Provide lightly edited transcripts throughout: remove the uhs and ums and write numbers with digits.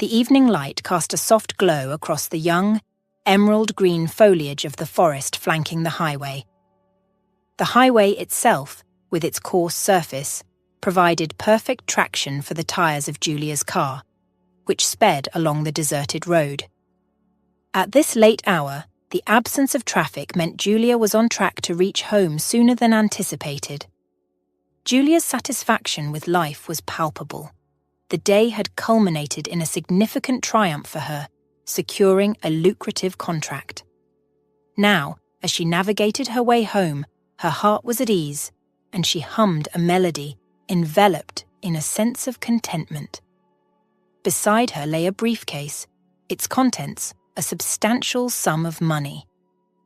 The evening light cast a soft glow across the young, emerald-green foliage of the forest flanking the highway. The highway itself, with its coarse surface, provided perfect traction for the tires of Julia's car, which sped along the deserted road. At this late hour, the absence of traffic meant Julia was on track to reach home sooner than anticipated. Julia's satisfaction with life was palpable. The day had culminated in a significant triumph for her, securing a lucrative contract. Now, as she navigated her way home, her heart was at ease, and she hummed a melody, enveloped in a sense of contentment. Beside her lay a briefcase, its contents a substantial sum of money.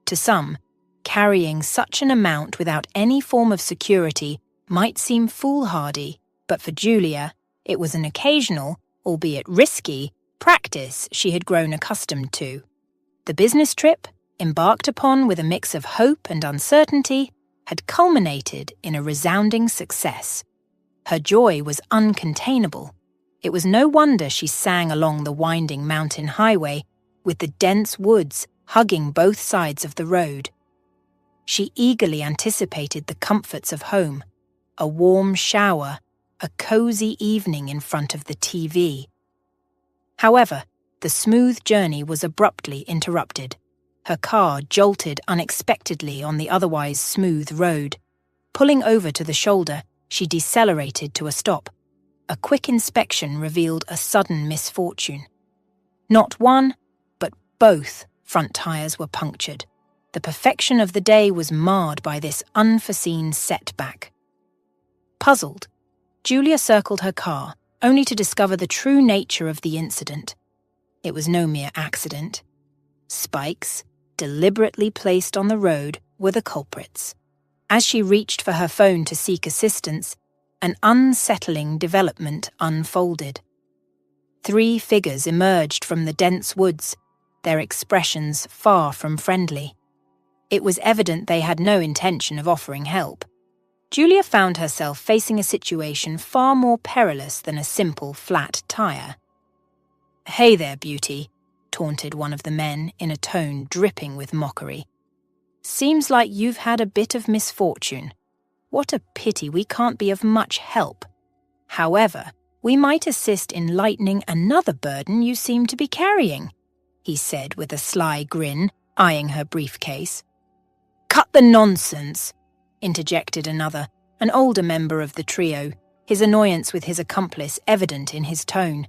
To some, carrying such an amount without any form of security might seem foolhardy, but for Julia, it was an occasional, albeit risky, practice she had grown accustomed to. The business trip, embarked upon with a mix of hope and uncertainty, had culminated in a resounding success. Her joy was uncontainable. It was no wonder she sang along the winding mountain highway, with the dense woods hugging both sides of the road. She eagerly anticipated the comforts of home, a warm shower, a cozy evening in front of the TV. However, the smooth journey was abruptly interrupted. Her car jolted unexpectedly on the otherwise smooth road. Pulling over to the shoulder, she decelerated to a stop. A quick inspection revealed a sudden misfortune. Not one, but both front tires were punctured. The perfection of the day was marred by this unforeseen setback. Puzzled, Julia circled her car, only to discover the true nature of the incident. It was no mere accident. Spikes, deliberately placed on the road, were the culprits. As she reached for her phone to seek assistance, an unsettling development unfolded. 3 figures emerged from the dense woods, their expressions far from friendly. It was evident they had no intention of offering help. Julia found herself facing a situation far more perilous than a simple flat tire. "Hey there, beauty," taunted one of the men in a tone dripping with mockery. "Seems like you've had a bit of misfortune. What a pity we can't be of much help. However, we might assist in lightening another burden you seem to be carrying," he said with a sly grin, eyeing her briefcase. "Cut the nonsense," interjected another, an older member of the trio, his annoyance with his accomplice evident in his tone.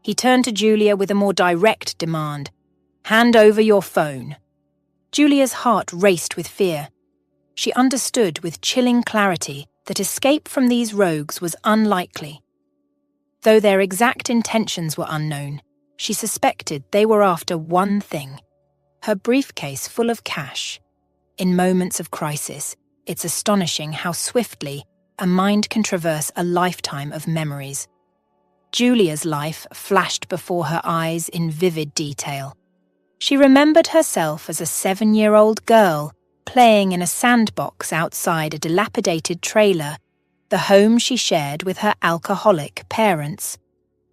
He turned to Julia with a more direct demand. "Hand over your phone." Julia's heart raced with fear. She understood with chilling clarity that escape from these rogues was unlikely. Though their exact intentions were unknown, she suspected they were after one thing: her briefcase full of cash. In moments of crisis, it's astonishing how swiftly a mind can traverse a lifetime of memories. Julia's life flashed before her eyes in vivid detail. She remembered herself as a 7-year-old girl playing in a sandbox outside a dilapidated trailer, the home she shared with her alcoholic parents.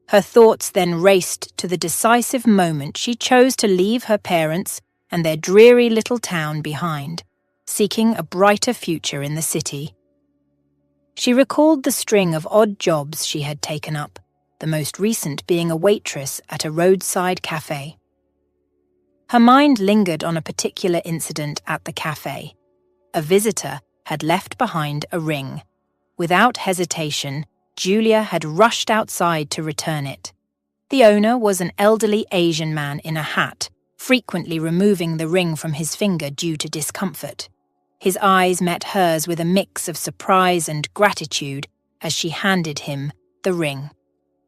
Her thoughts then raced to the decisive moment she chose to leave her parents and their dreary little town behind, seeking a brighter future in the city. She recalled the string of odd jobs she had taken up, the most recent being a waitress at a roadside cafe. Her mind lingered on a particular incident at the cafe. A visitor had left behind a ring. Without hesitation, Julia had rushed outside to return it. The owner was an elderly Asian man in a hat, frequently removing the ring from his finger due to discomfort. His eyes met hers with a mix of surprise and gratitude as she handed him the ring.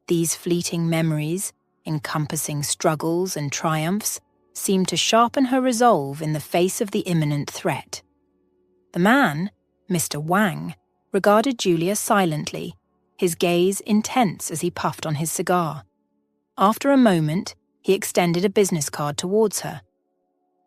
These fleeting memories, encompassing struggles and triumphs, seemed to sharpen her resolve in the face of the imminent threat. The man, Mr. Wang, regarded Julia silently, his gaze intense as he puffed on his cigar. After a moment, he extended a business card towards her.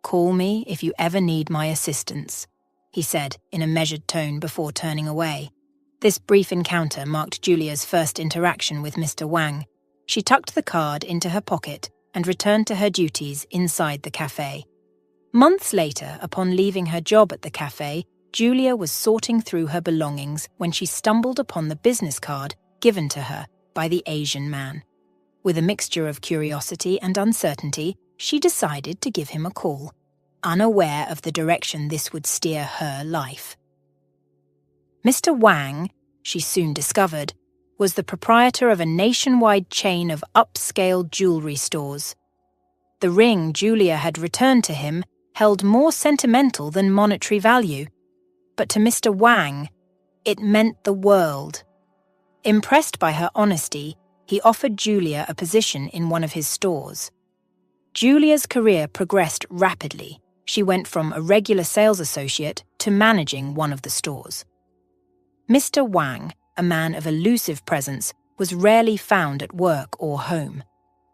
"Call me if you ever need my assistance," he said in a measured tone before turning away. This brief encounter marked Julia's first interaction with Mr. Wang. She tucked the card into her pocket and returned to her duties inside the cafe. Months later, upon leaving her job at the cafe, Julia was sorting through her belongings when she stumbled upon the business card given to her by the Asian man. With a mixture of curiosity and uncertainty, she decided to give him a call, unaware of the direction this would steer her life. Mr. Wang, she soon discovered, was the proprietor of a nationwide chain of upscale jewelry stores. The ring Julia had returned to him held more sentimental than monetary value, but to Mr. Wang, it meant the world. Impressed by her honesty, he offered Julia a position in one of his stores. Julia's career progressed rapidly. She went from a regular sales associate to managing one of the stores. Mr. Wang, a man of elusive presence, was rarely found at work or home.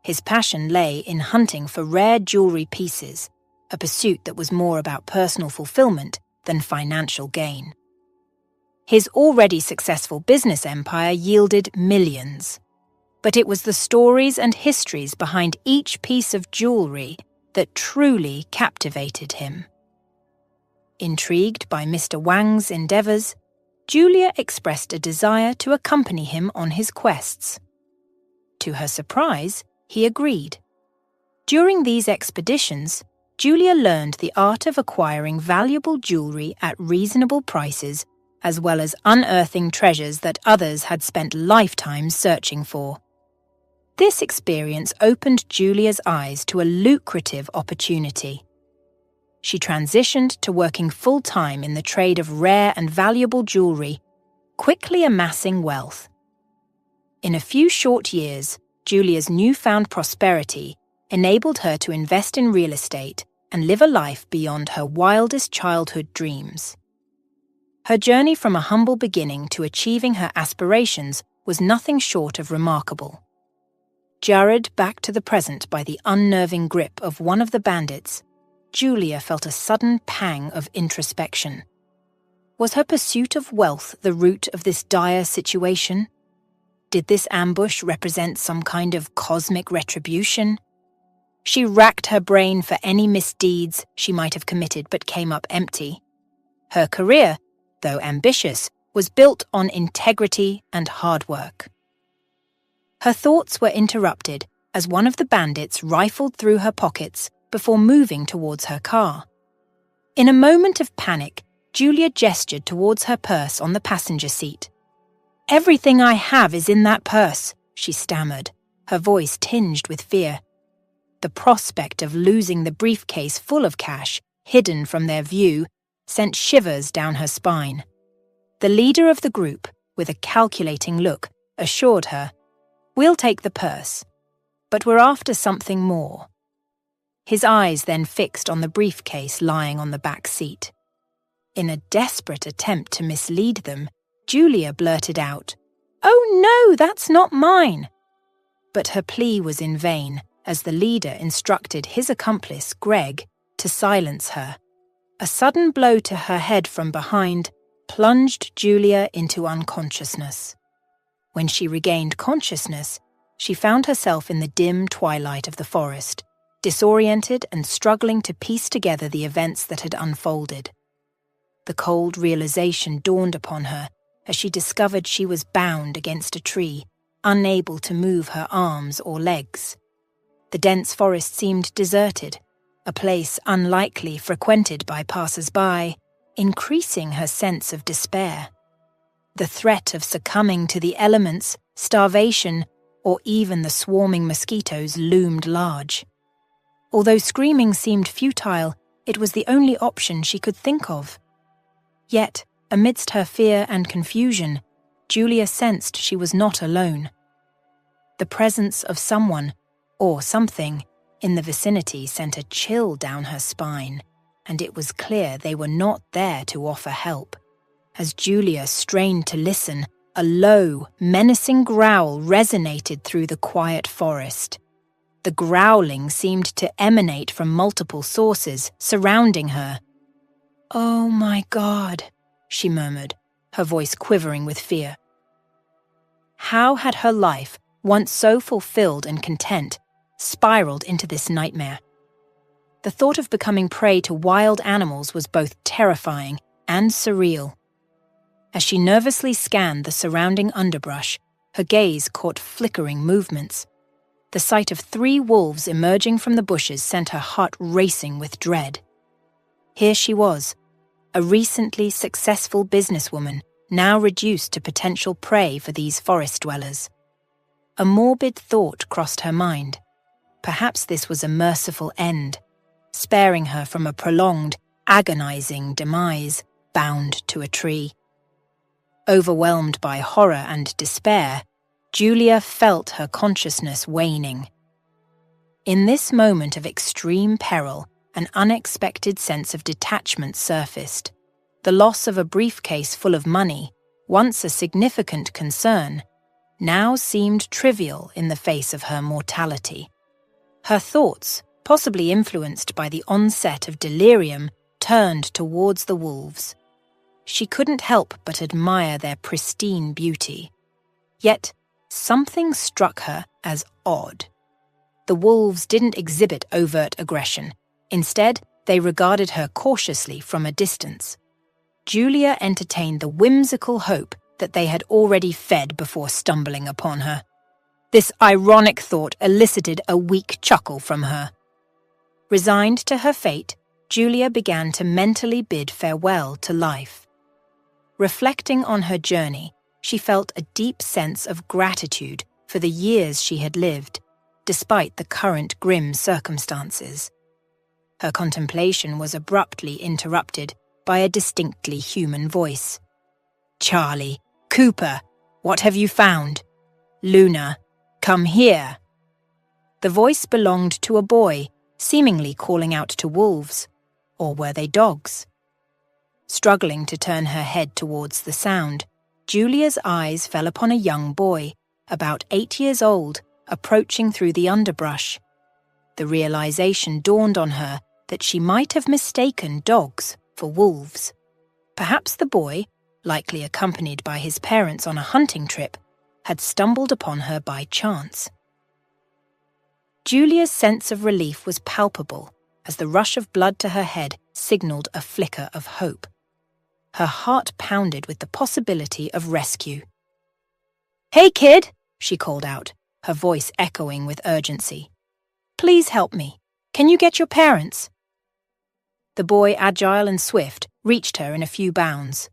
His passion lay in hunting for rare jewelry pieces, a pursuit that was more about personal fulfillment than financial gain. His already successful business empire yielded millions. But it was the stories and histories behind each piece of jewelry that truly captivated him. Intrigued by Mr. Wang's endeavours, Julia expressed a desire to accompany him on his quests. To her surprise, he agreed. During these expeditions, Julia learned the art of acquiring valuable jewelry at reasonable prices, as well as unearthing treasures that others had spent lifetimes searching for. This experience opened Julia's eyes to a lucrative opportunity. She transitioned to working full-time in the trade of rare and valuable jewelry, quickly amassing wealth. In a few short years, Julia's newfound prosperity enabled her to invest in real estate and live a life beyond her wildest childhood dreams. Her journey from a humble beginning to achieving her aspirations was nothing short of remarkable. Jarred back to the present by the unnerving grip of one of the bandits, Julia felt a sudden pang of introspection. Was her pursuit of wealth the root of this dire situation? Did this ambush represent some kind of cosmic retribution? She racked her brain for any misdeeds she might have committed but came up empty. Her career, though ambitious, was built on integrity and hard work. Her thoughts were interrupted as one of the bandits rifled through her pockets before moving towards her car. In a moment of panic, Julia gestured towards her purse on the passenger seat. "Everything I have is in that purse," she stammered, her voice tinged with fear. The prospect of losing the briefcase full of cash, hidden from their view, sent shivers down her spine. The leader of the group, with a calculating look, assured her, "We'll take the purse, but we're after something more." His eyes then fixed on the briefcase lying on the back seat. In a desperate attempt to mislead them, Julia blurted out, "Oh no, that's not mine!" But her plea was in vain, as the leader instructed his accomplice, Greg, to silence her. A sudden blow to her head from behind plunged Julia into unconsciousness. When she regained consciousness, she found herself in the dim twilight of the forest, disoriented and struggling to piece together the events that had unfolded. The cold realization dawned upon her as she discovered she was bound against a tree, unable to move her arms or legs. The dense forest seemed deserted, a place unlikely frequented by passers-by, increasing her sense of despair. The threat of succumbing to the elements, starvation, or even the swarming mosquitoes loomed large. Although screaming seemed futile, it was the only option she could think of. Yet, amidst her fear and confusion, Julia sensed she was not alone. The presence of someone, or something, in the vicinity sent a chill down her spine, and it was clear they were not there to offer help. As Julia strained to listen, a low, menacing growl resonated through the quiet forest. The growling seemed to emanate from multiple sources surrounding her. "Oh my God," she murmured, her voice quivering with fear. How had her life, once so fulfilled and content, spiraled into this nightmare. The thought of becoming prey to wild animals was both terrifying and surreal. As she nervously scanned the surrounding underbrush, her gaze caught flickering movements. The sight of 3 wolves emerging from the bushes sent her heart racing with dread. Here she was, a recently successful businesswoman, now reduced to potential prey for these forest dwellers. A morbid thought crossed her mind. Perhaps this was a merciful end, sparing her from a prolonged, agonizing demise, bound to a tree. Overwhelmed by horror and despair, Julia felt her consciousness waning. In this moment of extreme peril, an unexpected sense of detachment surfaced. The loss of a briefcase full of money, once a significant concern, now seemed trivial in the face of her mortality. Her thoughts, possibly influenced by the onset of delirium, turned towards the wolves. She couldn't help but admire their pristine beauty. Yet, something struck her as odd. The wolves didn't exhibit overt aggression. Instead, they regarded her cautiously from a distance. Julia entertained the whimsical hope that they had already fed before stumbling upon her. This ironic thought elicited a weak chuckle from her. Resigned to her fate, Julia began to mentally bid farewell to life. Reflecting on her journey, she felt a deep sense of gratitude for the years she had lived, despite the current grim circumstances. Her contemplation was abruptly interrupted by a distinctly human voice. "Charlie, Cooper, what have you found? Luna, come here." The voice belonged to a boy, seemingly calling out to wolves. Or were they dogs? Struggling to turn her head towards the sound, Julia's eyes fell upon a young boy, about 8 years old, approaching through the underbrush. The realization dawned on her that she might have mistaken dogs for wolves. Perhaps the boy, likely accompanied by his parents on a hunting trip, had stumbled upon her by chance. Julia's sense of relief was palpable as the rush of blood to her head signaled a flicker of hope. Her heart pounded with the possibility of rescue. "Hey, kid!" she called out, her voice echoing with urgency. "Please help me. Can you get your parents?" The boy, agile and swift, reached her in a few bounds.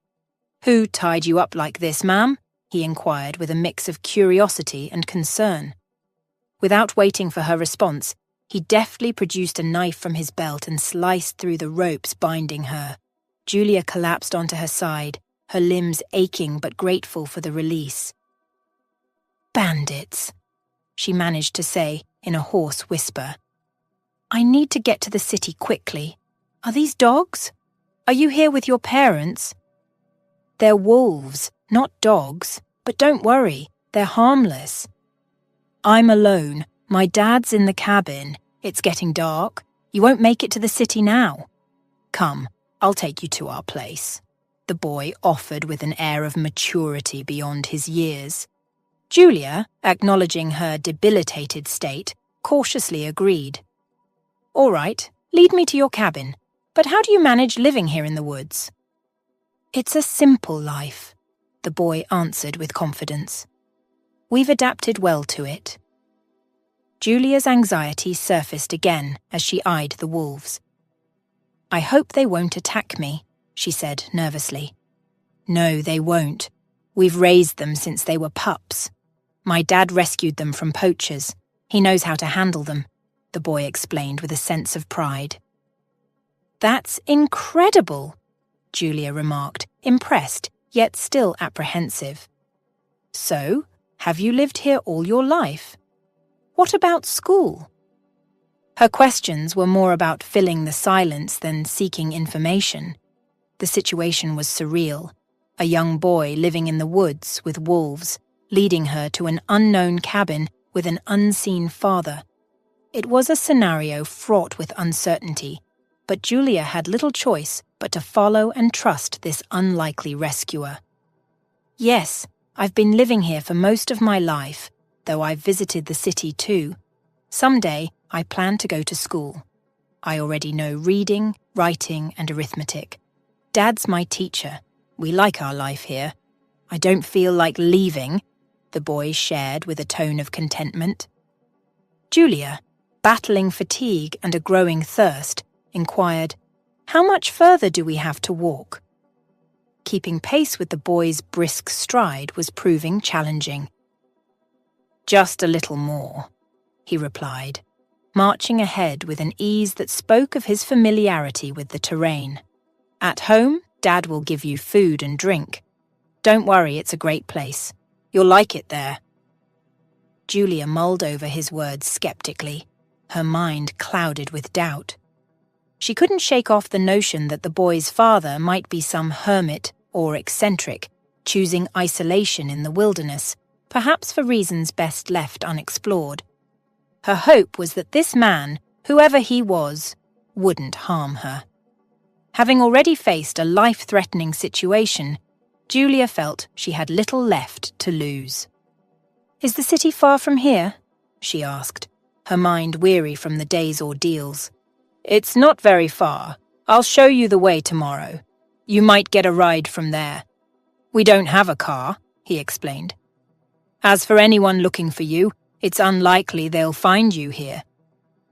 "Who tied you up like this, ma'am?" he inquired with a mix of curiosity and concern. Without waiting for her response, he deftly produced a knife from his belt and sliced through the ropes binding her. Julia collapsed onto her side, her limbs aching but grateful for the release. "Bandits," she managed to say in a hoarse whisper. "I need to get to the city quickly. Are these dogs? Are you here with your parents?" "They're wolves, not dogs, but don't worry, they're harmless." "I'm alone. My dad's in the cabin. It's getting dark. You won't make it to the city now. Come, I'll take you to our place," the boy offered with an air of maturity beyond his years. Julia, acknowledging her debilitated state, cautiously agreed. "All right, lead me to your cabin. But how do you manage living here in the woods?" "It's a simple life," the boy answered with confidence. "We've adapted well to it." Julia's anxiety surfaced again as she eyed the wolves. "I hope they won't attack me," she said nervously. "No, they won't. We've raised them since they were pups. My dad rescued them from poachers. He knows how to handle them," the boy explained with a sense of pride. "That's incredible," Julia remarked, impressed, yet still apprehensive. "So, have you lived here all your life? What about school?" Her questions were more about filling the silence than seeking information. The situation was surreal. A young boy living in the woods with wolves, leading her to an unknown cabin with an unseen father. It was a scenario fraught with uncertainty, but Julia had little choice but to follow and trust this unlikely rescuer. "Yes, I've been living here for most of my life. though I've visited the city too. Someday, I plan to go to school. I already know reading, writing, and arithmetic. Dad's my teacher. We like our life here. I don't feel like leaving," the boy shared with a tone of contentment. Julia, battling fatigue and a growing thirst, inquired, "How much further do we have to walk?" Keeping pace with the boy's brisk stride was proving challenging. "Just a little more," he replied, marching ahead with an ease that spoke of his familiarity with the terrain. "At home, Dad will give you food and drink. Don't worry, it's a great place. You'll like it there." Julia mulled over his words skeptically, her mind clouded with doubt. She couldn't shake off the notion that the boy's father might be some hermit or eccentric, choosing isolation in the wilderness, perhaps for reasons best left unexplored. Her hope was that this man, whoever he was, wouldn't harm her. Having already faced a life-threatening situation, Julia felt she had little left to lose. "Is the city far from here?" she asked, her mind weary from the day's ordeals. "It's not very far. I'll show you the way tomorrow. You might get a ride from there. We don't have a car," he explained. "As for anyone looking for you, it's unlikely they'll find you here.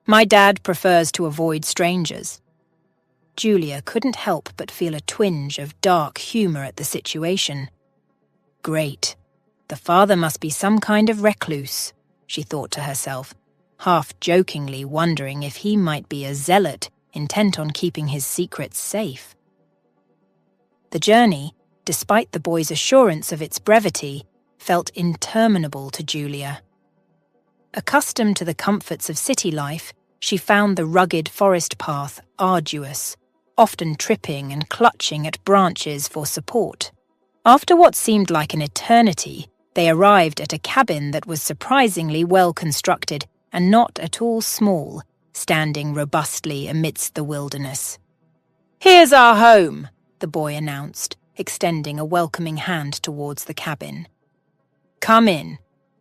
My dad prefers to avoid strangers." Julia couldn't help but feel a twinge of dark humor at the situation. Great. The father must be some kind of recluse, she thought to herself, half-jokingly wondering if he might be a zealot intent on keeping his secrets safe. The journey, despite the boy's assurance of its brevity, felt interminable to Julia. Accustomed to the comforts of city life, she found the rugged forest path arduous, often tripping and clutching at branches for support. After what seemed like an eternity, they arrived at a cabin that was surprisingly well constructed and not at all small, standing robustly amidst the wilderness. "Here's our home," the boy announced, extending a welcoming hand towards the cabin. "Come in.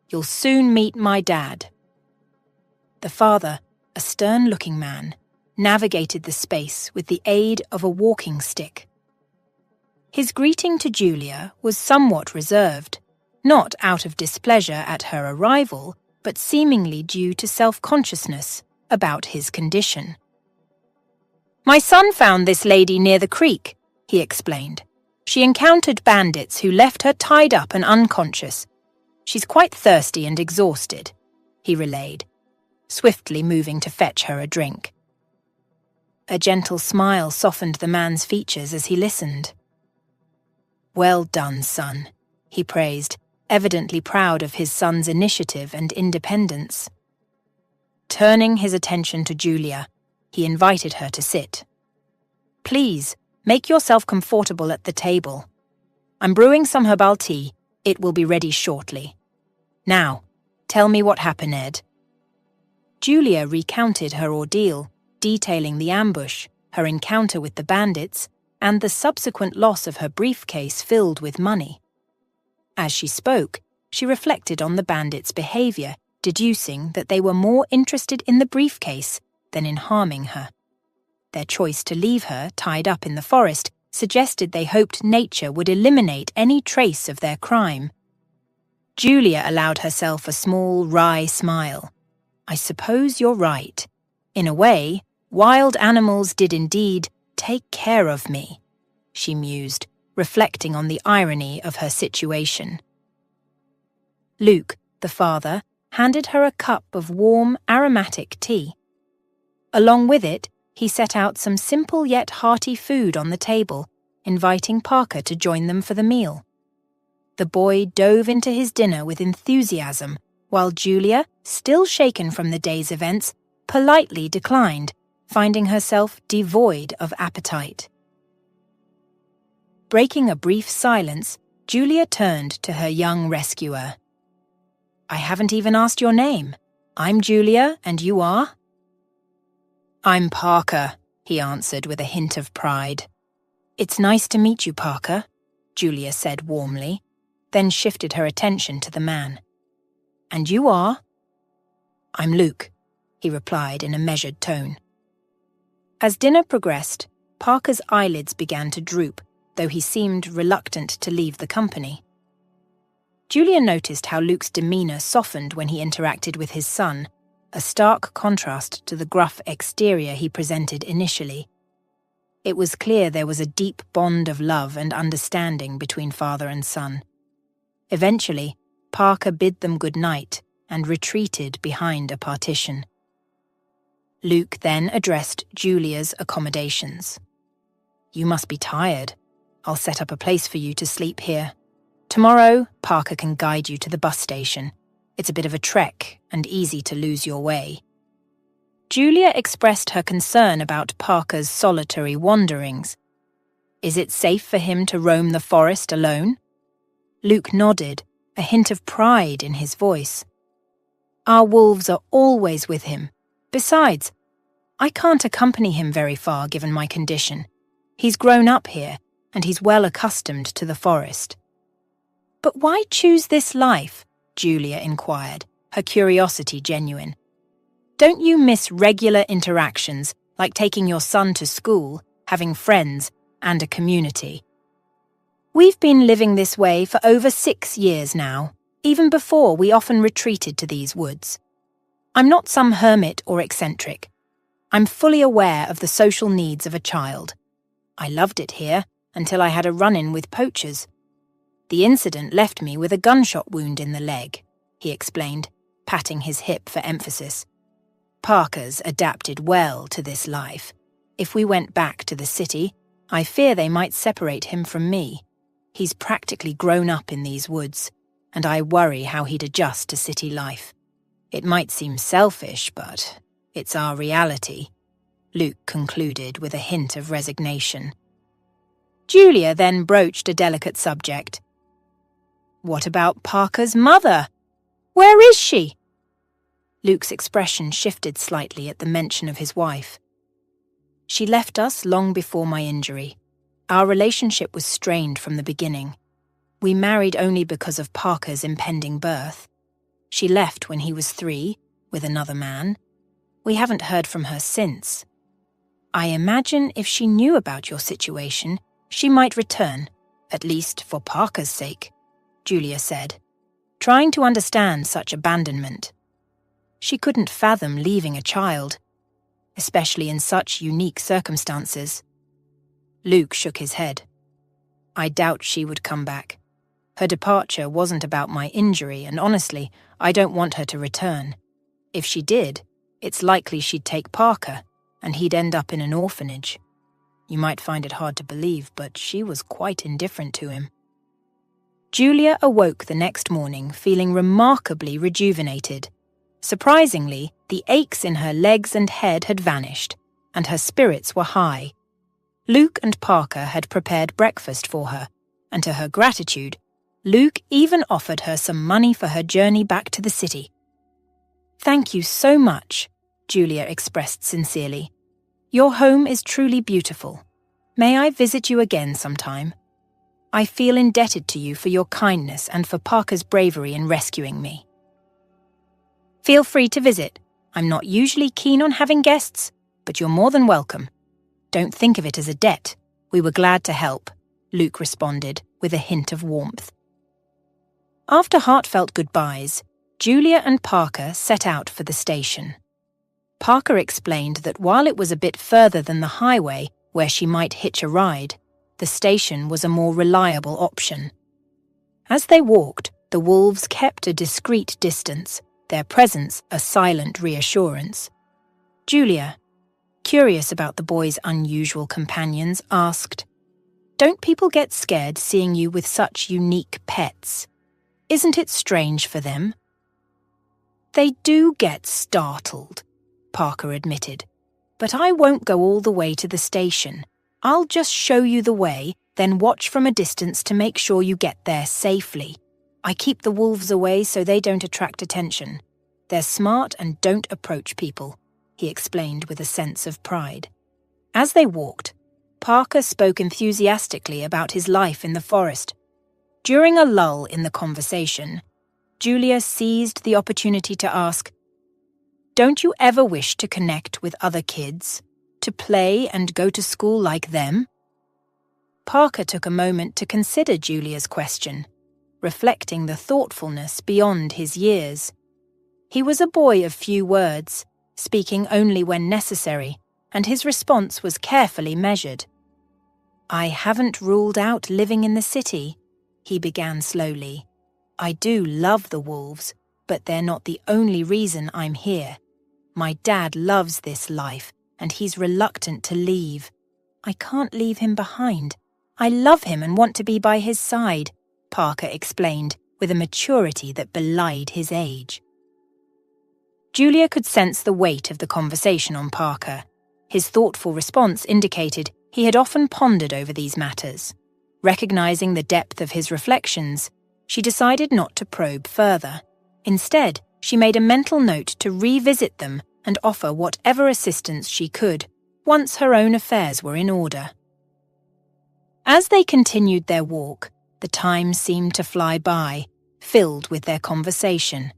You'll soon meet my dad." The father, a stern-looking man, navigated the space with the aid of a walking stick. His greeting to Julia was somewhat reserved, not out of displeasure at her arrival, but seemingly due to self-consciousness about his condition. "My son found this lady near the creek," he explained. "She encountered bandits who left her tied up and unconscious. She's quite thirsty and exhausted," he relayed, swiftly moving to fetch her a drink. A gentle smile softened the man's features as he listened. "Well done, son," he praised, evidently proud of his son's initiative and independence. Turning his attention to Julia, he invited her to sit. "Please, make yourself comfortable at the table. I'm brewing some herbal tea. It will be ready shortly. Now, tell me what happened, Ed." Julia recounted her ordeal, detailing the ambush, her encounter with the bandits, and the subsequent loss of her briefcase filled with money. As she spoke, she reflected on the bandits' behavior, deducing that they were more interested in the briefcase than in harming her. Their choice to leave her tied up in the forest suggested they hoped nature would eliminate any trace of their crime. Julia allowed herself a small, wry smile. "I suppose you're right. In a way, wild animals did indeed take care of me," she mused, reflecting on the irony of her situation. Luke, the father, handed her a cup of warm, aromatic tea. Along with it, he set out some simple yet hearty food on the table, inviting Parker to join them for the meal. The boy dove into his dinner with enthusiasm, while Julia, still shaken from the day's events, politely declined, finding herself devoid of appetite. Breaking a brief silence, Julia turned to her young rescuer. "I haven't even asked your name. I'm Julia, and you are?" "I'm Parker," he answered with a hint of pride. "It's nice to meet you, Parker," Julia said warmly, then shifted her attention to the man. "And you are?" "I'm Luke," he replied in a measured tone. As dinner progressed, Parker's eyelids began to droop, though he seemed reluctant to leave the company. Julia noticed how Luke's demeanour softened when he interacted with his son, a stark contrast to the gruff exterior he presented initially. It was clear there was a deep bond of love and understanding between father and son. Eventually, Parker bid them good night and retreated behind a partition. Luke then addressed Julia's accommodations. "You must be tired. I'll set up a place for you to sleep here. Tomorrow, Parker can guide you to the bus station. It's a bit of a trek and easy to lose your way." Julia expressed her concern about Parker's solitary wanderings. "Is it safe for him to roam the forest alone?" Luke nodded, a hint of pride in his voice. "Our wolves are always with him. Besides, I can't accompany him very far given my condition. He's grown up here, and he's well accustomed to the forest." "But why choose this life?" Julia inquired, her curiosity genuine. "Don't you miss regular interactions, like taking your son to school, having friends, and a community?" "We've been living this way for over 6 years now. Even before, we often retreated to these woods. I'm not some hermit or eccentric. I'm fully aware of the social needs of a child. I loved it here until I had a run-in with poachers. The incident left me with a gunshot wound in the leg," he explained, patting his hip for emphasis. "Parker's adapted well to this life. If we went back to the city, I fear they might separate him from me. He's practically grown up in these woods, and I worry how he'd adjust to city life. It might seem selfish, but it's our reality," Luke concluded with a hint of resignation. Julia then broached a delicate subject. "What about Parker's mother? Where is she?" Luke's expression shifted slightly at the mention of his wife. "She left us long before my injury. Our relationship was strained from the beginning. We married only because of Parker's impending birth. She left when he was 3, with another man. We haven't heard from her since. I imagine if she knew about your situation, she might return, at least for Parker's sake," Julia said, trying to understand such abandonment. She couldn't fathom leaving a child, especially in such unique circumstances. Luke shook his head. "I doubt she would come back. Her departure wasn't about my injury, and honestly, I don't want her to return. If she did, it's likely she'd take Parker, and he'd end up in an orphanage. You might find it hard to believe, but she was quite indifferent to him." Julia awoke the next morning feeling remarkably rejuvenated. Surprisingly, the aches in her legs and head had vanished, and her spirits were high. Luke and Parker had prepared breakfast for her, and to her gratitude, Luke even offered her some money for her journey back to the city. "Thank you so much," Julia expressed sincerely. "Your home is truly beautiful. May I visit you again sometime? I feel indebted to you for your kindness and for Parker's bravery in rescuing me." "Feel free to visit. I'm not usually keen on having guests, but you're more than welcome. Don't think of it as a debt. We were glad to help," Luke responded with a hint of warmth. After heartfelt goodbyes, Julia and Parker set out for the station. Parker explained that while it was a bit further than the highway where she might hitch a ride, the station was a more reliable option. As they walked, the wolves kept a discreet distance, their presence a silent reassurance. Julia, curious about the boy's unusual companions, asked, "Don't people get scared seeing you with such unique pets? Isn't it strange for them?" "They do get startled," Parker admitted. "But I won't go all the way to the station. I'll just show you the way, then watch from a distance to make sure you get there safely. I keep the wolves away so they don't attract attention. They're smart and don't approach people," he explained with a sense of pride. As they walked, Parker spoke enthusiastically about his life in the forest. During a lull in the conversation, Julia seized the opportunity to ask, "Don't you ever wish to connect with other kids, to play and go to school like them?" Parker took a moment to consider Julia's question, reflecting the thoughtfulness beyond his years. He was a boy of few words, speaking only when necessary, and his response was carefully measured. "I haven't ruled out living in the city," he began slowly. "I do love the wolves, but they're not the only reason I'm here. My dad loves this life, and he's reluctant to leave. I can't leave him behind. I love him and want to be by his side," Parker explained with a maturity that belied his age. Julia could sense the weight of the conversation on Parker. His thoughtful response indicated he had often pondered over these matters. Recognizing the depth of his reflections, she decided not to probe further. Instead, she made a mental note to revisit them and offer whatever assistance she could, once her own affairs were in order. As they continued their walk, the time seemed to fly by, filled with their conversation.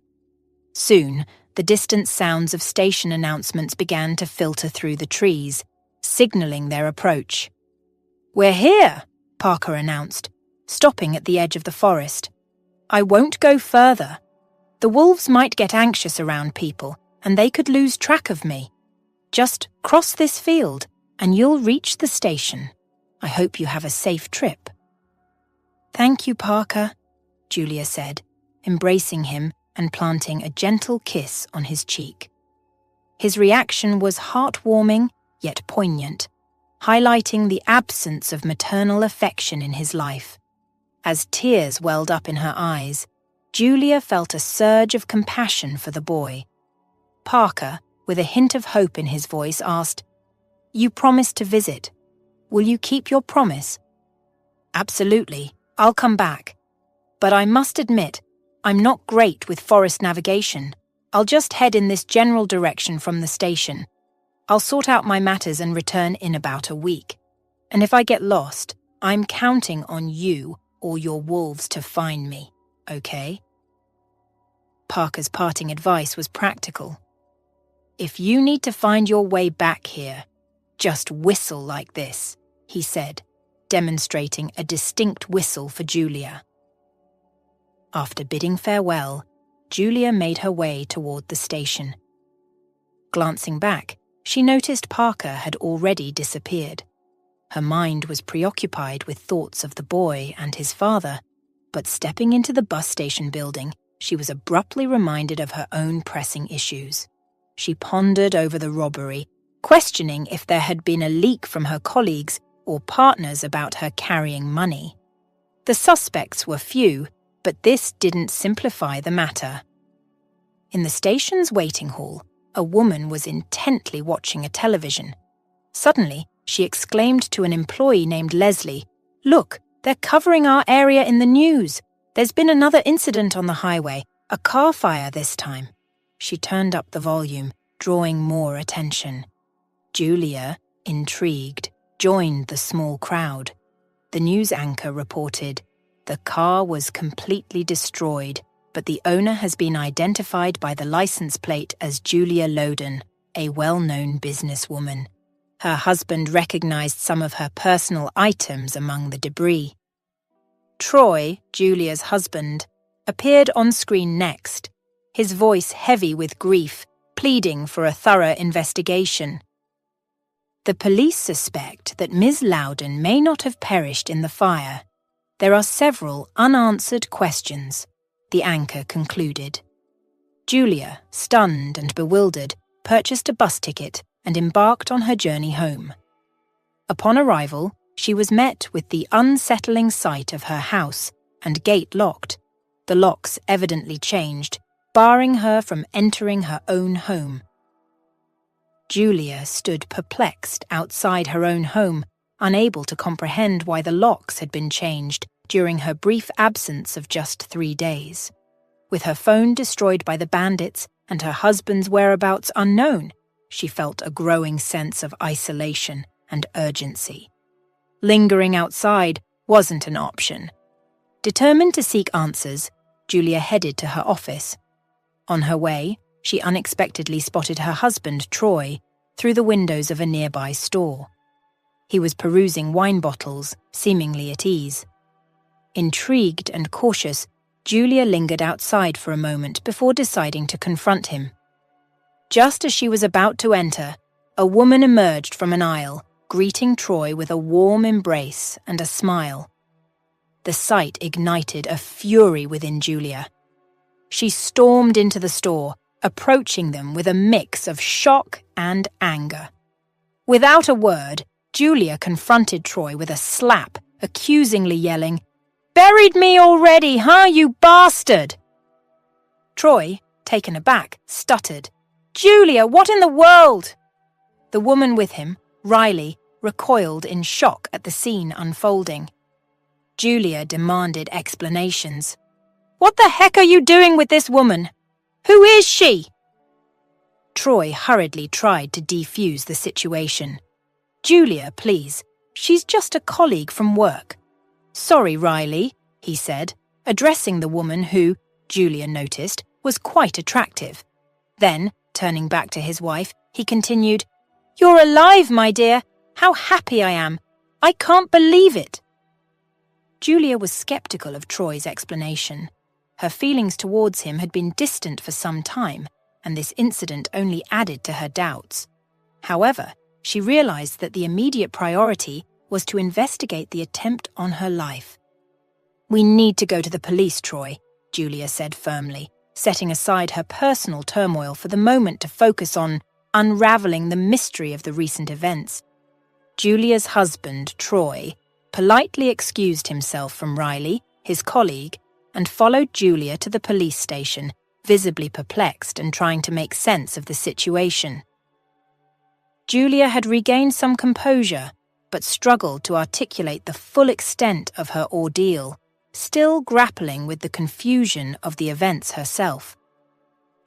Soon, the distant sounds of station announcements began to filter through the trees, signaling their approach. "We're here," Parker announced, stopping at the edge of the forest. "I won't go further. The wolves might get anxious around people, and they could lose track of me. Just cross this field, and you'll reach the station. I hope you have a safe trip." "Thank you, Parker," Julia said, embracing him and planting a gentle kiss on his cheek. His reaction was heartwarming yet poignant, highlighting the absence of maternal affection in his life. As tears welled up in her eyes, Julia felt a surge of compassion for the boy. Parker, with a hint of hope in his voice, asked, "You promised to visit. Will you keep your promise?" "Absolutely. I'll come back. But I must admit, I'm not great with forest navigation. I'll just head in this general direction from the station. I'll sort out my matters and return in about a week. And if I get lost, I'm counting on you or your wolves to find me, okay?" Parker's parting advice was practical. "If you need to find your way back here, just whistle like this," he said, demonstrating a distinct whistle for Julia. After bidding farewell, Julia made her way toward the station. Glancing back, she noticed Parker had already disappeared. Her mind was preoccupied with thoughts of the boy and his father, but stepping into the bus station building, she was abruptly reminded of her own pressing issues. She pondered over the robbery, questioning if there had been a leak from her colleagues or partners about her carrying money. The suspects were few, but this didn't simplify the matter. In the station's waiting hall, a woman was intently watching a television. Suddenly, she exclaimed to an employee named Leslie, "Look, they're covering our area in the news. There's been another incident on the highway, a car fire this time." She turned up the volume, drawing more attention. Julia, intrigued, joined the small crowd. The news anchor reported, "The car was completely destroyed, but the owner has been identified by the license plate as Julia Loden, a well-known businesswoman. Her husband recognized some of her personal items among the debris." Troy, Julia's husband, appeared on screen next, his voice heavy with grief, pleading for a thorough investigation. "The police suspect that Ms. Loudon may not have perished in the fire. There are several unanswered questions," the anchor concluded. Julia, stunned and bewildered, purchased a bus ticket and embarked on her journey home. Upon arrival, she was met with the unsettling sight of her house and gate locked, the locks evidently changed, barring her from entering her own home. Julia stood perplexed outside her own home, unable to comprehend why the locks had been changed during her brief absence of just 3 days. With her phone destroyed by the bandits and her husband's whereabouts unknown, she felt a growing sense of isolation and urgency. Lingering outside wasn't an option. Determined to seek answers, Julia headed to her office. On her way, she unexpectedly spotted her husband, Troy, through the windows of a nearby store. He was perusing wine bottles, seemingly at ease. Intrigued and cautious, Julia lingered outside for a moment before deciding to confront him. Just as she was about to enter, a woman emerged from an aisle, greeting Troy with a warm embrace and a smile. The sight ignited a fury within Julia. She stormed into the store, approaching them with a mix of shock and anger. Without a word, Julia confronted Troy with a slap, accusingly yelling, "Buried me already, huh, you bastard!" Troy, taken aback, stuttered, "Julia, what in the world?" The woman with him, Riley, recoiled in shock at the scene unfolding. Julia demanded explanations. "What the heck are you doing with this woman? Who is she?" Troy hurriedly tried to defuse the situation. "Julia, please. She's just a colleague from work." "Sorry, Riley," he said, addressing the woman who, Julia noticed, was quite attractive. Then, turning back to his wife, he continued, "You're alive, my dear. How happy I am. I can't believe it." Julia was skeptical of Troy's explanation. Her feelings towards him had been distant for some time, and this incident only added to her doubts. However, she realized that the immediate priority was to investigate the attempt on her life. "We need to go to the police, Troy," Julia said firmly, setting aside her personal turmoil for the moment to focus on unraveling the mystery of the recent events. Julia's husband, Troy, politely excused himself from Riley, his colleague, and followed Julia to the police station, visibly perplexed and trying to make sense of the situation. Julia had regained some composure, but struggled to articulate the full extent of her ordeal, still grappling with the confusion of the events herself.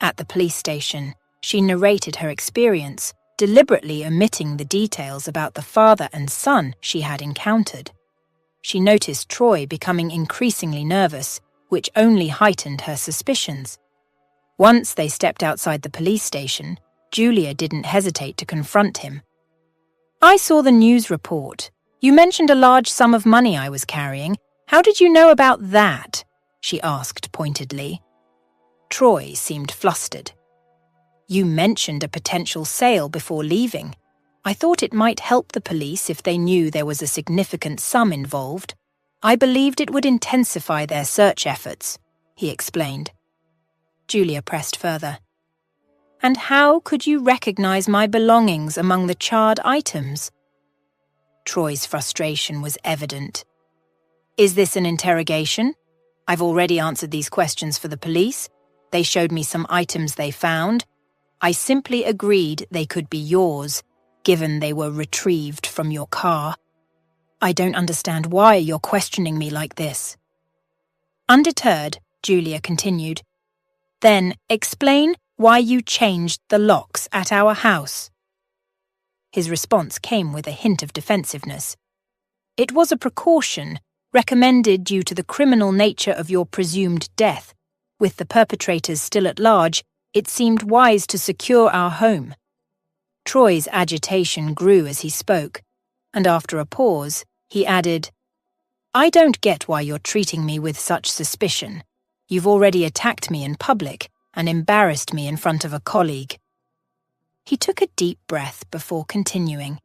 At the police station, she narrated her experience, deliberately omitting the details about the father and son she had encountered. She noticed Troy becoming increasingly nervous, which only heightened her suspicions. Once they stepped outside the police station, Julia didn't hesitate to confront him. "I saw the news report. You mentioned a large sum of money I was carrying. How did you know about that?" she asked pointedly. Troy seemed flustered. "You mentioned a potential sale before leaving. I thought it might help the police if they knew there was a significant sum involved. I believed it would intensify their search efforts," he explained. Julia pressed further. "And how could you recognize my belongings among the charred items?" Troy's frustration was evident. "Is this an interrogation? I've already answered these questions for the police. They showed me some items they found. I simply agreed they could be yours, given they were retrieved from your car. I don't understand why you're questioning me like this." Undeterred, Julia continued, "Then explain why you changed the locks at our house." His response came with a hint of defensiveness. "It was a precaution, recommended due to the criminal nature of your presumed death. With the perpetrators still at large, it seemed wise to secure our home." Troy's agitation grew as he spoke, and after a pause, he added, "I don't get why you're treating me with such suspicion. You've already attacked me in public and embarrassed me in front of a colleague." He took a deep breath before continuing,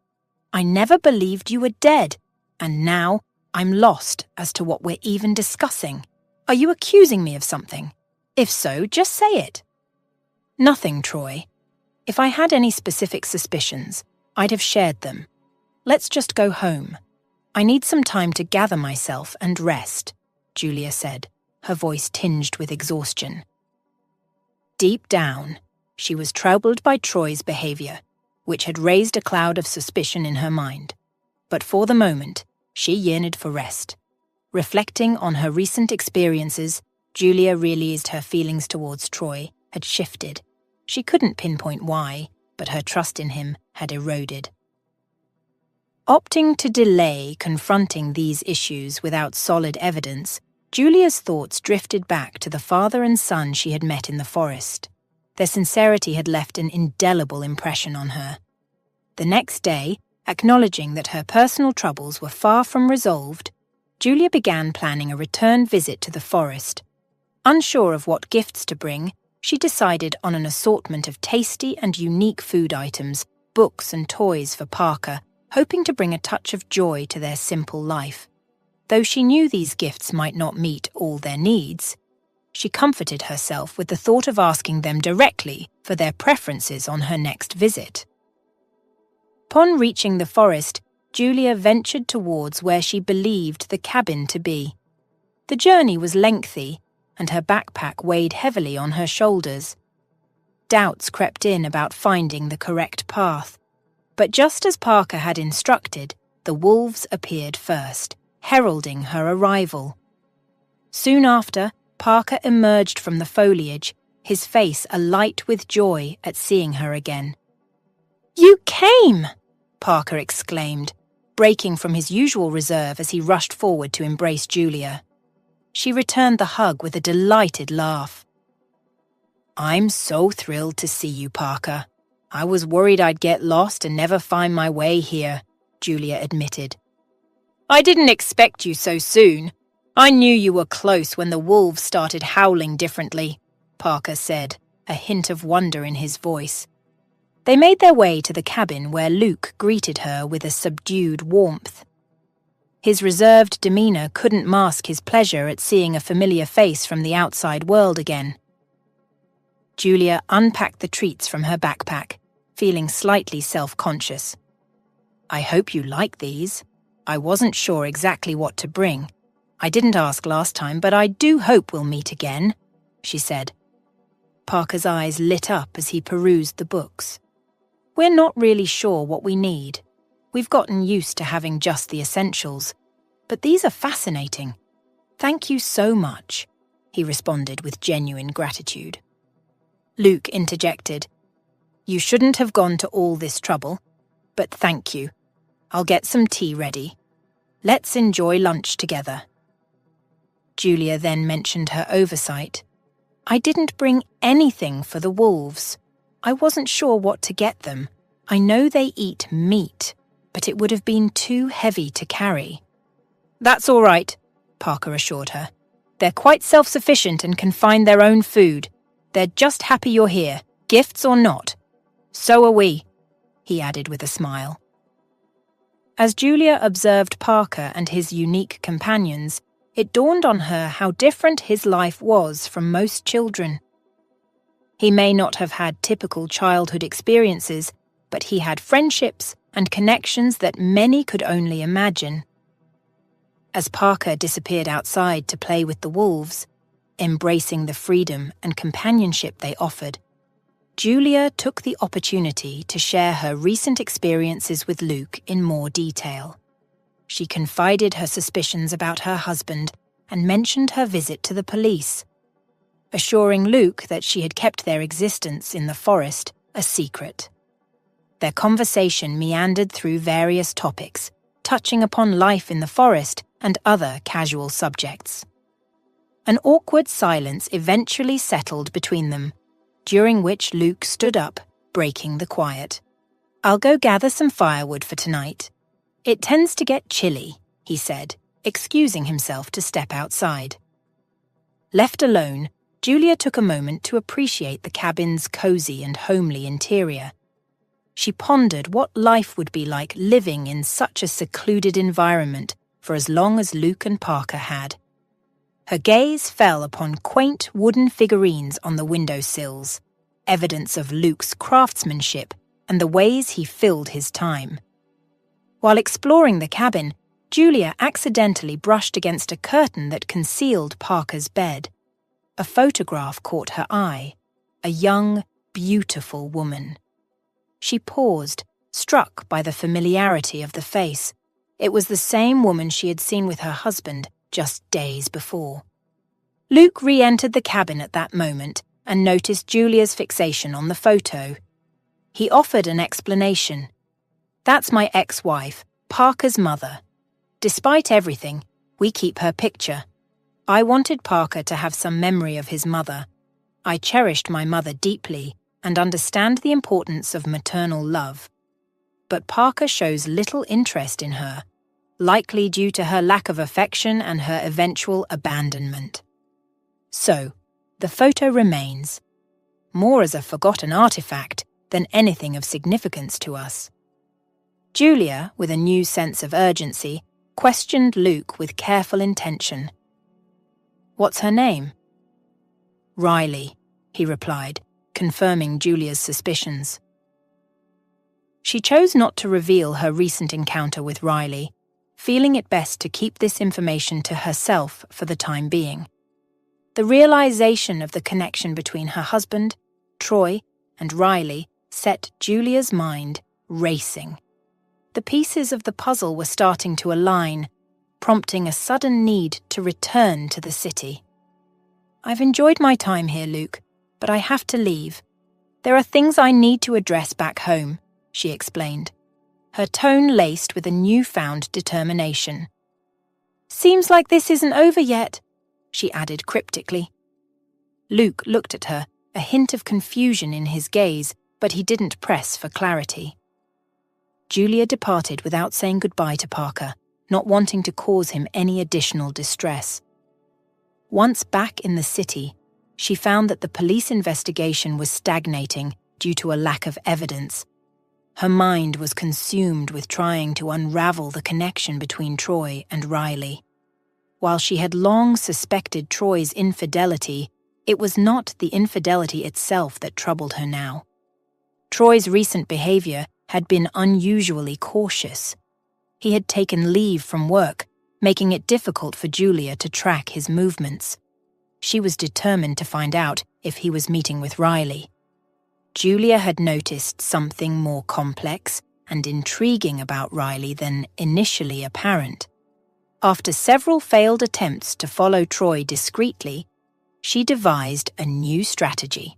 "I never believed you were dead, and now I'm lost as to what we're even discussing. Are you accusing me of something? If so, just say it." "Nothing, Troy. If I had any specific suspicions, I'd have shared them. Let's just go home. I need some time to gather myself and rest," Julia said, her voice tinged with exhaustion. Deep down, she was troubled by Troy's behavior, which had raised a cloud of suspicion in her mind. But for the moment, she yearned for rest. Reflecting on her recent experiences, Julia realized her feelings towards Troy had shifted. She couldn't pinpoint why, but her trust in him had eroded. Opting to delay confronting these issues without solid evidence, Julia's thoughts drifted back to the father and son she had met in the forest. Their sincerity had left an indelible impression on her. The next day, acknowledging that her personal troubles were far from resolved, Julia began planning a return visit to the forest. Unsure of what gifts to bring, she decided on an assortment of tasty and unique food items, books and toys for Parker, hoping to bring a touch of joy to their simple life. Though she knew these gifts might not meet all their needs, she comforted herself with the thought of asking them directly for their preferences on her next visit. Upon reaching the forest, Julia ventured towards where she believed the cabin to be. The journey was lengthy, and her backpack weighed heavily on her shoulders. Doubts crept in about finding the correct path. But just as Parker had instructed, the wolves appeared first, heralding her arrival. Soon after, Parker emerged from the foliage, his face alight with joy at seeing her again. "You came!" Parker exclaimed, breaking from his usual reserve as he rushed forward to embrace Julia. She returned the hug with a delighted laugh. "I'm so thrilled to see you, Parker. I was worried I'd get lost and never find my way here," Julia admitted. "I didn't expect you so soon. I knew you were close when the wolves started howling differently," Parker said, a hint of wonder in his voice. They made their way to the cabin where Luke greeted her with a subdued warmth. His reserved demeanor couldn't mask his pleasure at seeing a familiar face from the outside world again. Julia unpacked the treats from her backpack, feeling slightly self-conscious. "I hope you like these. I wasn't sure exactly what to bring. I didn't ask last time, but I do hope we'll meet again," she said. Parker's eyes lit up as he perused the books. "We're not really sure what we need. We've gotten used to having just the essentials. But these are fascinating. Thank you so much," he responded with genuine gratitude. Luke interjected, "You shouldn't have gone to all this trouble, but thank you. I'll get some tea ready. Let's enjoy lunch together." Julia then mentioned her oversight. "I didn't bring anything for the wolves. I wasn't sure what to get them. I know they eat meat, but it would have been too heavy to carry." "That's all right," Parker assured her. "They're quite self-sufficient and can find their own food. They're just happy you're here, gifts or not. So are we," he added with a smile. As Julia observed Parker and his unique companions, it dawned on her how different his life was from most children. He may not have had typical childhood experiences, but he had friendships and connections that many could only imagine. As Parker disappeared outside to play with the wolves, embracing the freedom and companionship they offered, Julia took the opportunity to share her recent experiences with Luke in more detail. She confided her suspicions about her husband and mentioned her visit to the police, assuring Luke that she had kept their existence in the forest a secret. Their conversation meandered through various topics, touching upon life in the forest and other casual subjects. An awkward silence eventually settled between them, during which Luke stood up, breaking the quiet. "I'll go gather some firewood for tonight. It tends to get chilly," he said, excusing himself to step outside. Left alone, Julia took a moment to appreciate the cabin's cozy and homely interior. She pondered what life would be like living in such a secluded environment for as long as Luke and Parker had. Her gaze fell upon quaint wooden figurines on the windowsills, evidence of Luke's craftsmanship and the ways he filled his time. While exploring the cabin, Julia accidentally brushed against a curtain that concealed Parker's bed. A photograph caught her eye, a young, beautiful woman. She paused, struck by the familiarity of the face. It was the same woman she had seen with her husband just days before. Luke re-entered the cabin at that moment and noticed Julia's fixation on the photo. He offered an explanation. "That's my ex-wife, Parker's mother. Despite everything, we keep her picture. I wanted Parker to have some memory of his mother. I cherished my mother deeply and understand the importance of maternal love. But Parker shows little interest in her, likely due to her lack of affection and her eventual abandonment. So, the photo remains, more as a forgotten artifact than anything of significance to us. Julia, with a new sense of urgency, questioned Luke with careful intention. "What's her name?" "Riley," he replied, confirming Julia's suspicions. She chose not to reveal her recent encounter with Riley, feeling it best to keep this information to herself for the time being. The realization of the connection between her husband, Troy, and Riley set Julia's mind racing. The pieces of the puzzle were starting to align, prompting a sudden need to return to the city. "I've enjoyed my time here, Luke, but I have to leave. There are things I need to address back home," she explained, her tone laced with a newfound determination. "Seems like this isn't over yet," she added cryptically. Luke looked at her, a hint of confusion in his gaze, but he didn't press for clarity. Julia departed without saying goodbye to Parker, not wanting to cause him any additional distress. Once back in the city, she found that the police investigation was stagnating due to a lack of evidence. Her mind was consumed with trying to unravel the connection between Troy and Riley. While she had long suspected Troy's infidelity, it was not the infidelity itself that troubled her now. Troy's recent behavior had been unusually cautious. He had taken leave from work, making it difficult for Julia to track his movements. She was determined to find out if he was meeting with Riley. Julia had noticed something more complex and intriguing about Riley than initially apparent. After several failed attempts to follow Troy discreetly, she devised a new strategy.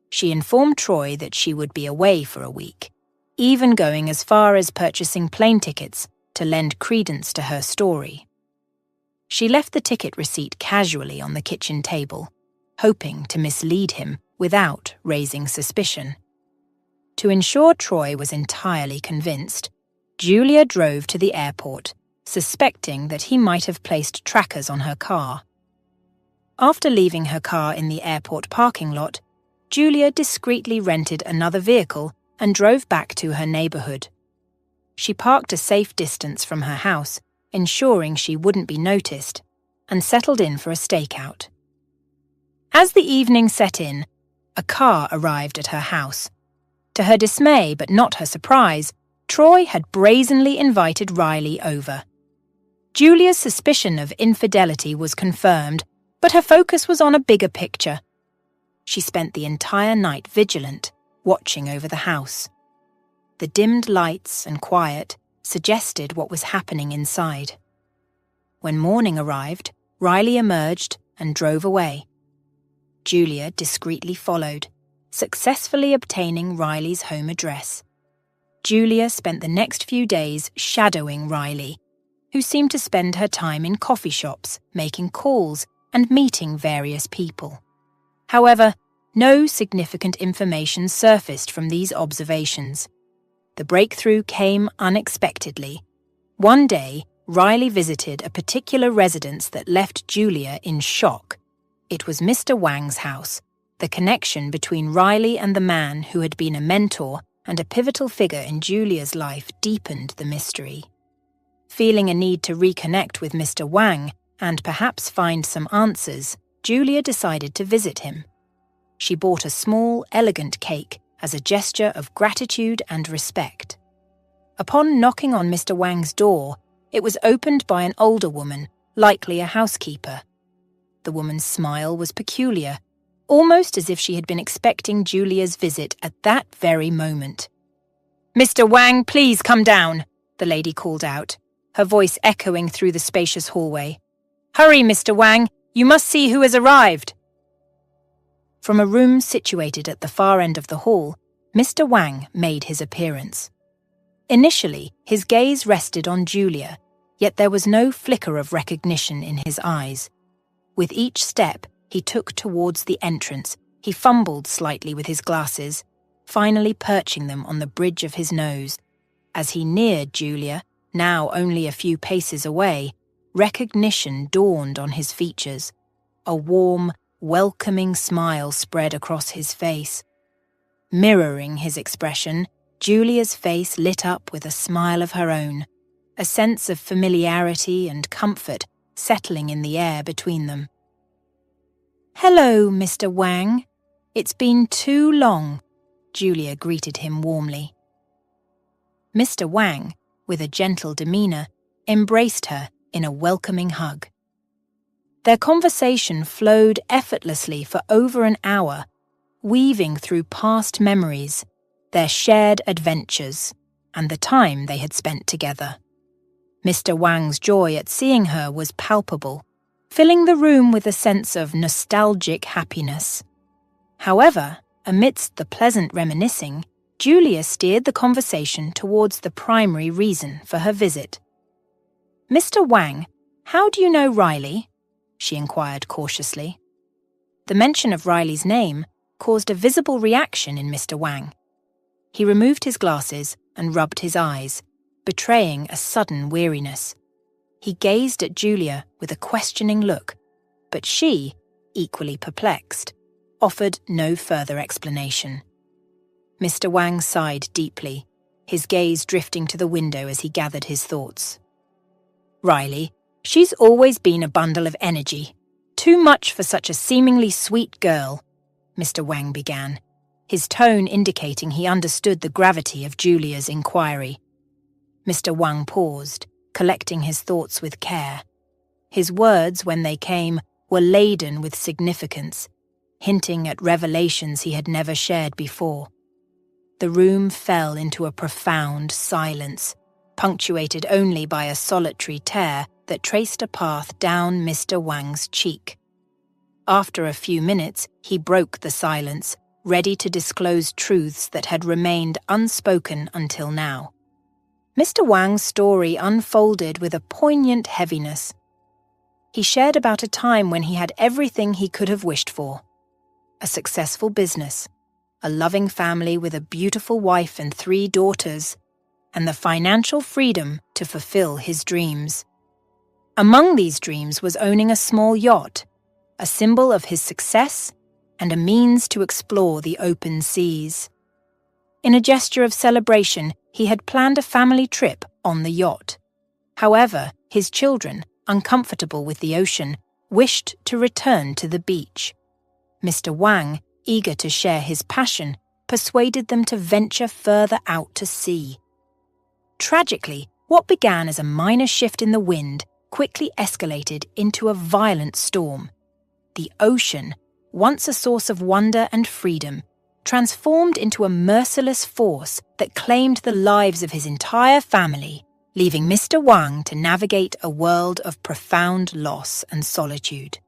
She informed Troy that she would be away for a week, even going as far as purchasing plane tickets to lend credence to her story. She left the ticket receipt casually on the kitchen table, hoping to mislead him without raising suspicion. To ensure Troy was entirely convinced, Julia drove to the airport, suspecting that he might have placed trackers on her car. After leaving her car in the airport parking lot, Julia discreetly rented another vehicle and drove back to her neighborhood. She parked a safe distance from her house, ensuring she wouldn't be noticed, and settled in for a stakeout. As the evening set in, a car arrived at her house. To her dismay, but not her surprise, Troy had brazenly invited Riley over. Julia's suspicion of infidelity was confirmed, but her focus was on a bigger picture. She spent the entire night vigilant, watching over the house. The dimmed lights and quiet suggested what was happening inside. When morning arrived, Riley emerged and drove away. Julia discreetly followed, successfully obtaining Riley's home address. Julia spent the next few days shadowing Riley, who seemed to spend her time in coffee shops, making calls, and meeting various people. However, no significant information surfaced from these observations. The breakthrough came unexpectedly. One day, Riley visited a particular residence that left Julia in shock. It was Mr. Wang's house. The connection between Riley and the man who had been a mentor and a pivotal figure in Julia's life deepened the mystery. Feeling a need to reconnect with Mr. Wang and perhaps find some answers, Julia decided to visit him. She bought a small, elegant cake as a gesture of gratitude and respect. Upon knocking on Mr. Wang's door, it was opened by an older woman, likely a housekeeper. The woman's smile was peculiar, almost as if she had been expecting Julia's visit at that very moment. "Mr. Wang, please come down," the lady called out, her voice echoing through the spacious hallway. "Hurry, Mr. Wang, you must see who has arrived." From a room situated at the far end of the hall, Mr. Wang made his appearance. Initially, his gaze rested on Julia, yet there was no flicker of recognition in his eyes. With each step he took towards the entrance, he fumbled slightly with his glasses, finally perching them on the bridge of his nose. As he neared Julia, now only a few paces away, recognition dawned on his features. A warm, welcoming smile spread across his face. Mirroring his expression, Julia's face lit up with a smile of her own, a sense of familiarity and comfort settling in the air between them. "Hello, Mr. Wang. It's been too long," Julia greeted him warmly. Mr. Wang, with a gentle demeanour, embraced her in a welcoming hug. Their conversation flowed effortlessly for over an hour, weaving through past memories, their shared adventures, and the time they had spent together. Mr. Wang's joy at seeing her was palpable, filling the room with a sense of nostalgic happiness. However, amidst the pleasant reminiscing, Julia steered the conversation towards the primary reason for her visit. "Mr. Wang, how do you know Riley?" she inquired cautiously. The mention of Riley's name caused a visible reaction in Mr. Wang. He removed his glasses and rubbed his eyes, betraying a sudden weariness. He gazed at Julia with a questioning look, but she, equally perplexed, offered no further explanation. Mr. Wang sighed deeply, his gaze drifting to the window as he gathered his thoughts. "Riley, she's always been a bundle of energy. Too much for such a seemingly sweet girl," Mr. Wang began, his tone indicating he understood the gravity of Julia's inquiry. Mr. Wang paused, collecting his thoughts with care. His words, when they came, were laden with significance, hinting at revelations he had never shared before. The room fell into a profound silence, punctuated only by a solitary tear that traced a path down Mr. Wang's cheek. After a few minutes, he broke the silence, ready to disclose truths that had remained unspoken until now. Mr. Wang's story unfolded with a poignant heaviness. He shared about a time when he had everything he could have wished for: a successful business, a loving family with a beautiful wife and 3 daughters, and the financial freedom to fulfill his dreams. Among these dreams was owning a small yacht, a symbol of his success and a means to explore the open seas. In a gesture of celebration, he had planned a family trip on the yacht. However, his children, uncomfortable with the ocean, wished to return to the beach. Mr. Wang, eager to share his passion, persuaded them to venture further out to sea. Tragically, what began as a minor shift in the wind quickly escalated into a violent storm. The ocean, once a source of wonder and freedom, transformed into a merciless force that claimed the lives of his entire family, leaving Mr. Wang to navigate a world of profound loss and solitude.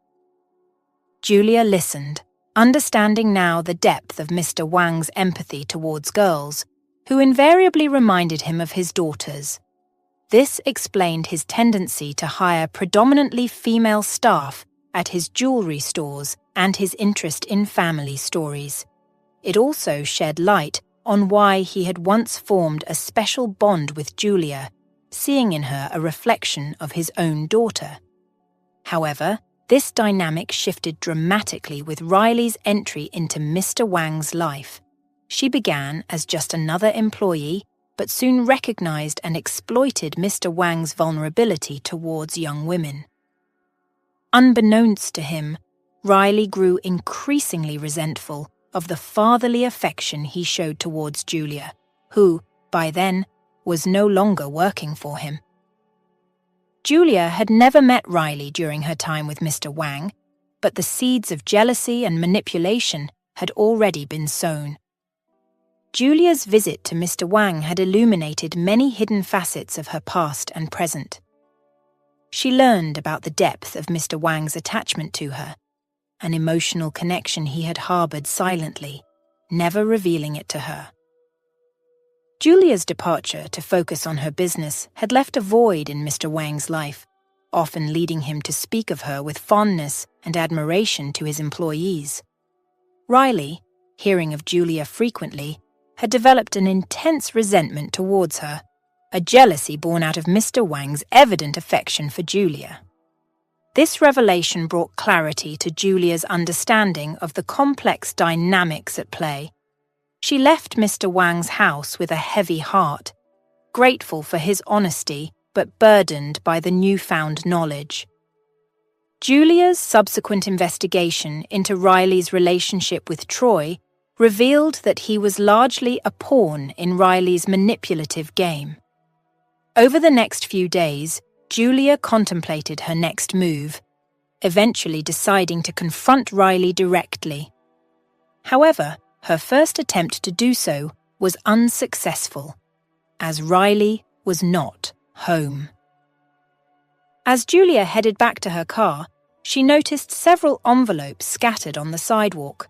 Julia listened, understanding now the depth of Mr. Wang's empathy towards girls, who invariably reminded him of his daughters. This explained his tendency to hire predominantly female staff at his jewelry stores and his interest in family stories. It also shed light on why he had once formed a special bond with Julia, seeing in her a reflection of his own daughter. However, this dynamic shifted dramatically with Riley's entry into Mr. Wang's life. She began as just another employee, but soon recognized and exploited Mr. Wang's vulnerability towards young women. Unbeknownst to him, Riley grew increasingly resentful of the fatherly affection he showed towards Julia, who, by then, was no longer working for him. Julia had never met Riley during her time with Mr. Wang, but the seeds of jealousy and manipulation had already been sown. Julia's visit to Mr. Wang had illuminated many hidden facets of her past and present. She learned about the depth of Mr. Wang's attachment to her, an emotional connection he had harbored silently, never revealing it to her. Julia's departure to focus on her business had left a void in Mr. Wang's life, often leading him to speak of her with fondness and admiration to his employees. Riley, hearing of Julia frequently, had developed an intense resentment towards her, a jealousy born out of Mr. Wang's evident affection for Julia. This revelation brought clarity to Julia's understanding of the complex dynamics at play. She left Mr. Wang's house with a heavy heart, grateful for his honesty but burdened by the newfound knowledge. Julia's subsequent investigation into Riley's relationship with Troy revealed that he was largely a pawn in Riley's manipulative game. Over the next few days, Julia contemplated her next move, eventually deciding to confront Riley directly. However, her first attempt to do so was unsuccessful, as Riley was not home. As Julia headed back to her car, she noticed several envelopes scattered on the sidewalk.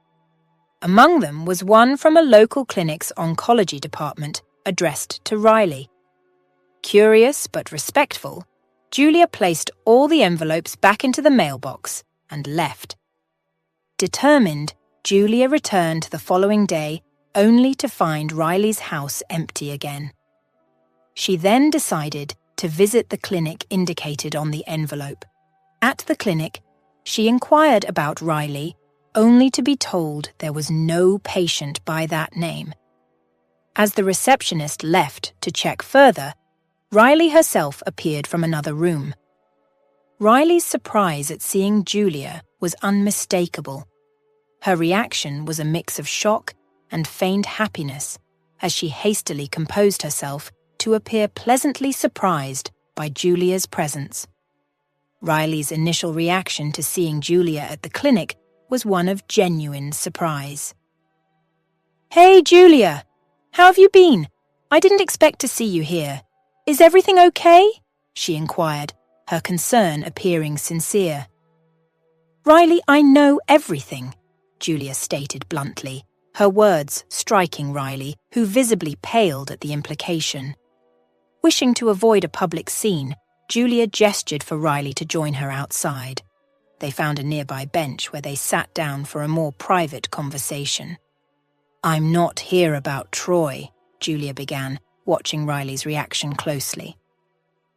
Among them was one from a local clinic's oncology department addressed to Riley. Curious but respectful, Julia placed all the envelopes back into the mailbox and left. Determined, Julia returned the following day only to find Riley's house empty again. She then decided to visit the clinic indicated on the envelope. At the clinic, she inquired about Riley, only to be told there was no patient by that name. As the receptionist left to check further, Riley herself appeared from another room. Riley's surprise at seeing Julia was unmistakable. Her reaction was a mix of shock and feigned happiness as she hastily composed herself to appear pleasantly surprised by Julia's presence. Riley's initial reaction to seeing Julia at the clinic was one of genuine surprise. "Hey, Julia! How have you been? I didn't expect to see you here. Is everything okay?" she inquired, her concern appearing sincere. "Riley, I know everything," Julia stated bluntly, her words striking Riley, who visibly paled at the implication. Wishing to avoid a public scene, Julia gestured for Riley to join her outside. They found a nearby bench where they sat down for a more private conversation. "I'm not here about Troy," Julia began, watching Riley's reaction closely.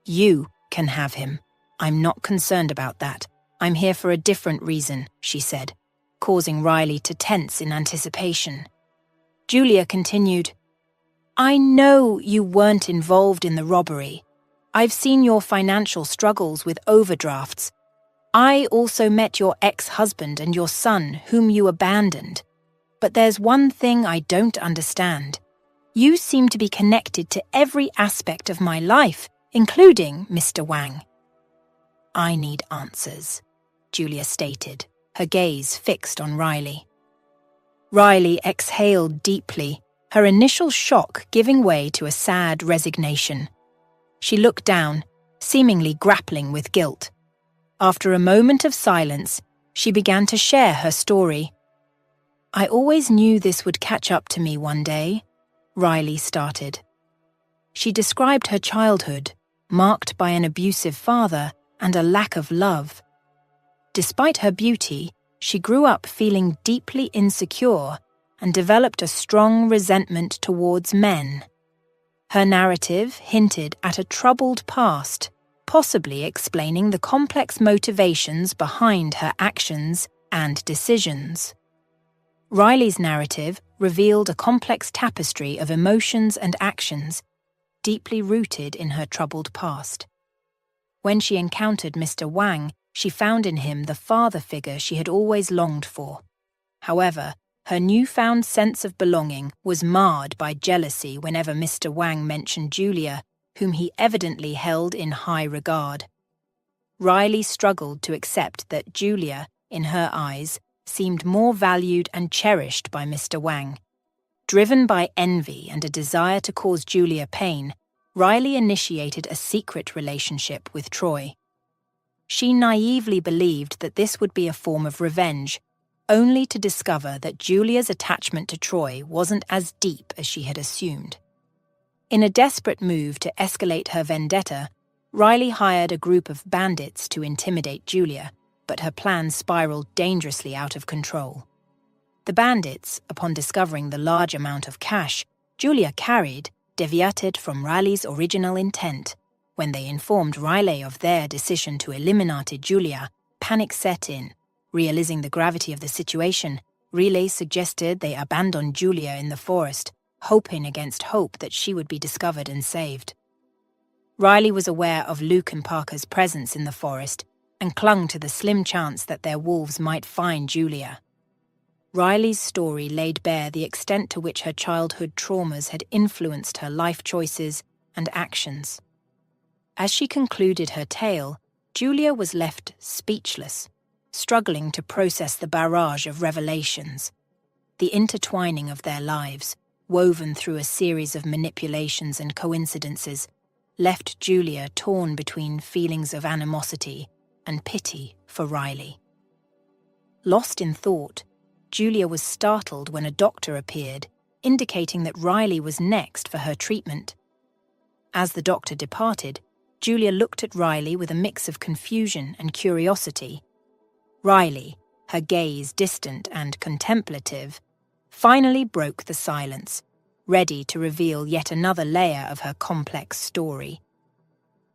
"You can have him. I'm not concerned about that. I'm here for a different reason," she said, causing Riley to tense in anticipation. Julia continued, "I know you weren't involved in the robbery. I've seen your financial struggles with overdrafts. I also met your ex-husband and your son, whom you abandoned. But there's one thing I don't understand. You seem to be connected to every aspect of my life, including Mr. Wang." "I need answers," Julia stated, her gaze fixed on Riley. Riley exhaled deeply, her initial shock giving way to a sad resignation. She looked down, seemingly grappling with guilt. After a moment of silence, she began to share her story. "I always knew this would catch up to me one day," Riley started. She described her childhood, marked by an abusive father and a lack of love. Despite her beauty, she grew up feeling deeply insecure and developed a strong resentment towards men. Her narrative hinted at a troubled past, possibly explaining the complex motivations behind her actions and decisions. Riley's narrative revealed a complex tapestry of emotions and actions, deeply rooted in her troubled past. When she encountered Mr. Wang, she found in him the father figure she had always longed for. However, her newfound sense of belonging was marred by jealousy whenever Mr. Wang mentioned Julia, whom he evidently held in high regard. Riley struggled to accept that Julia, in her eyes, seemed more valued and cherished by Mr. Wang. Driven by envy and a desire to cause Julia pain, Riley initiated a secret relationship with Troy. She naively believed that this would be a form of revenge, only to discover that Julia's attachment to Troy wasn't as deep as she had assumed. In a desperate move to escalate her vendetta, Riley hired a group of bandits to intimidate Julia, but her plan spiraled dangerously out of control. The bandits, upon discovering the large amount of cash Julia carried, deviated from Riley's original intent. When they informed Riley of their decision to eliminate Julia, panic set in. Realizing the gravity of the situation, Riley suggested they abandon Julia in the forest, hoping against hope that she would be discovered and saved. Riley was aware of Luke and Parker's presence in the forest and clung to the slim chance that their wolves might find Julia. Riley's story laid bare the extent to which her childhood traumas had influenced her life choices and actions. As she concluded her tale, Julia was left speechless, struggling to process the barrage of revelations. The intertwining of their lives, woven through a series of manipulations and coincidences, left Julia torn between feelings of animosity and pity for Riley. Lost in thought, Julia was startled when a doctor appeared, indicating that Riley was next for her treatment. As the doctor departed, Julia looked at Riley with a mix of confusion and curiosity. Riley, her gaze distant and contemplative, finally broke the silence, ready to reveal yet another layer of her complex story.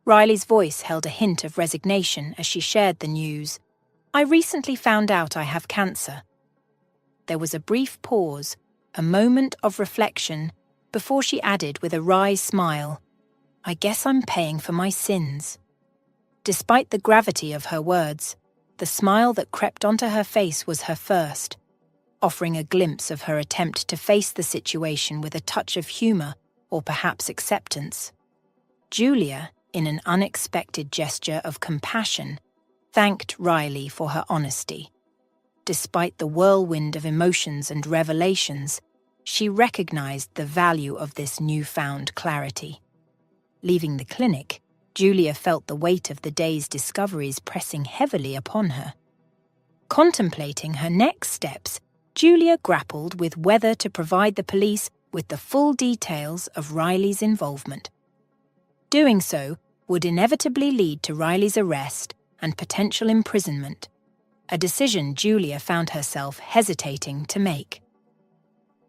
Riley's voice held a hint of resignation as she shared the news. "I recently found out I have cancer." There was a brief pause, a moment of reflection, before she added with a wry smile, "I guess I'm paying for my sins." Despite the gravity of her words, the smile that crept onto her face was her first, offering a glimpse of her attempt to face the situation with a touch of humor or perhaps acceptance. Julia, in an unexpected gesture of compassion, thanked Riley for her honesty. Despite the whirlwind of emotions and revelations, she recognized the value of this newfound clarity. Leaving the clinic, Julia felt the weight of the day's discoveries pressing heavily upon her. Contemplating her next steps, Julia grappled with whether to provide the police with the full details of Riley's involvement. Doing so would inevitably lead to Riley's arrest and potential imprisonment, a decision Julia found herself hesitating to make.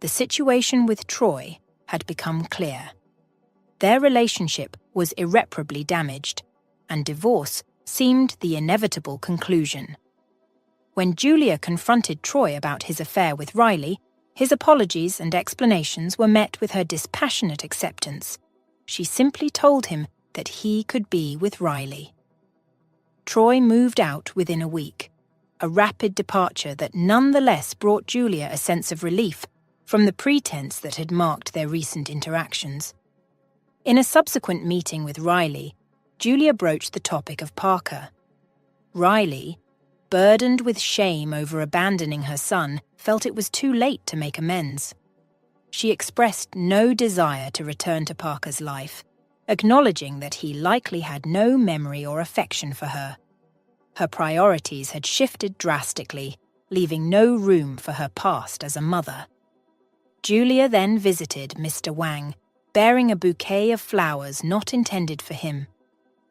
The situation with Troy had become clear. Their relationship was irreparably damaged, and divorce seemed the inevitable conclusion. When Julia confronted Troy about his affair with Riley, his apologies and explanations were met with her dispassionate acceptance. She simply told him that he could be with Riley. Troy moved out within a week, a rapid departure that nonetheless brought Julia a sense of relief from the pretense that had marked their recent interactions. In a subsequent meeting with Riley, Julia broached the topic of Parker. Riley, burdened with shame over abandoning her son, felt it was too late to make amends. She expressed no desire to return to Parker's life, acknowledging that he likely had no memory or affection for her. Her priorities had shifted drastically, leaving no room for her past as a mother. Julia then visited Mr. Wang, bearing a bouquet of flowers not intended for him.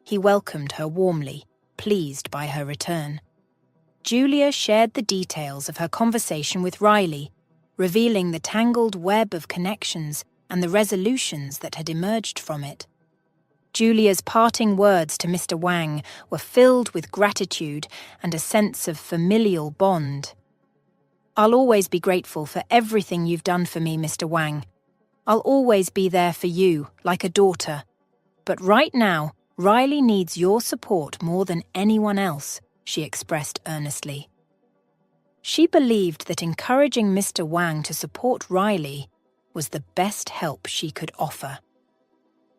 He welcomed her warmly, pleased by her return. Julia shared the details of her conversation with Riley, revealing the tangled web of connections and the resolutions that had emerged from it. Julia's parting words to Mr. Wang were filled with gratitude and a sense of familial bond. "I'll always be grateful for everything you've done for me, Mr. Wang. I'll always be there for you, like a daughter. But right now, Riley needs your support more than anyone else," she expressed earnestly. She believed that encouraging Mr. Wang to support Riley was the best help she could offer.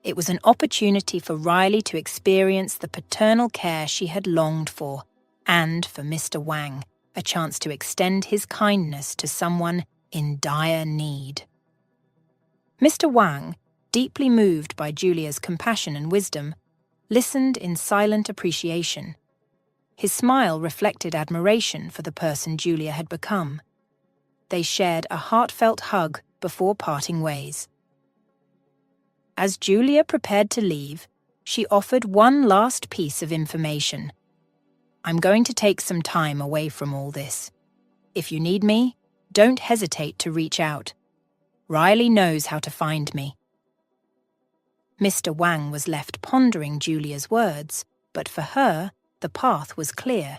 It was an opportunity for Riley to experience the paternal care she had longed for, and for Mr. Wang, a chance to extend his kindness to someone in dire need. Mr. Wang, deeply moved by Julia's compassion and wisdom, listened in silent appreciation. His smile reflected admiration for the person Julia had become. They shared a heartfelt hug before parting ways. As Julia prepared to leave, she offered one last piece of information. "I'm going to take some time away from all this. If you need me, don't hesitate to reach out. Riley knows how to find me." Mr. Wang was left pondering Julia's words, but for her, the path was clear.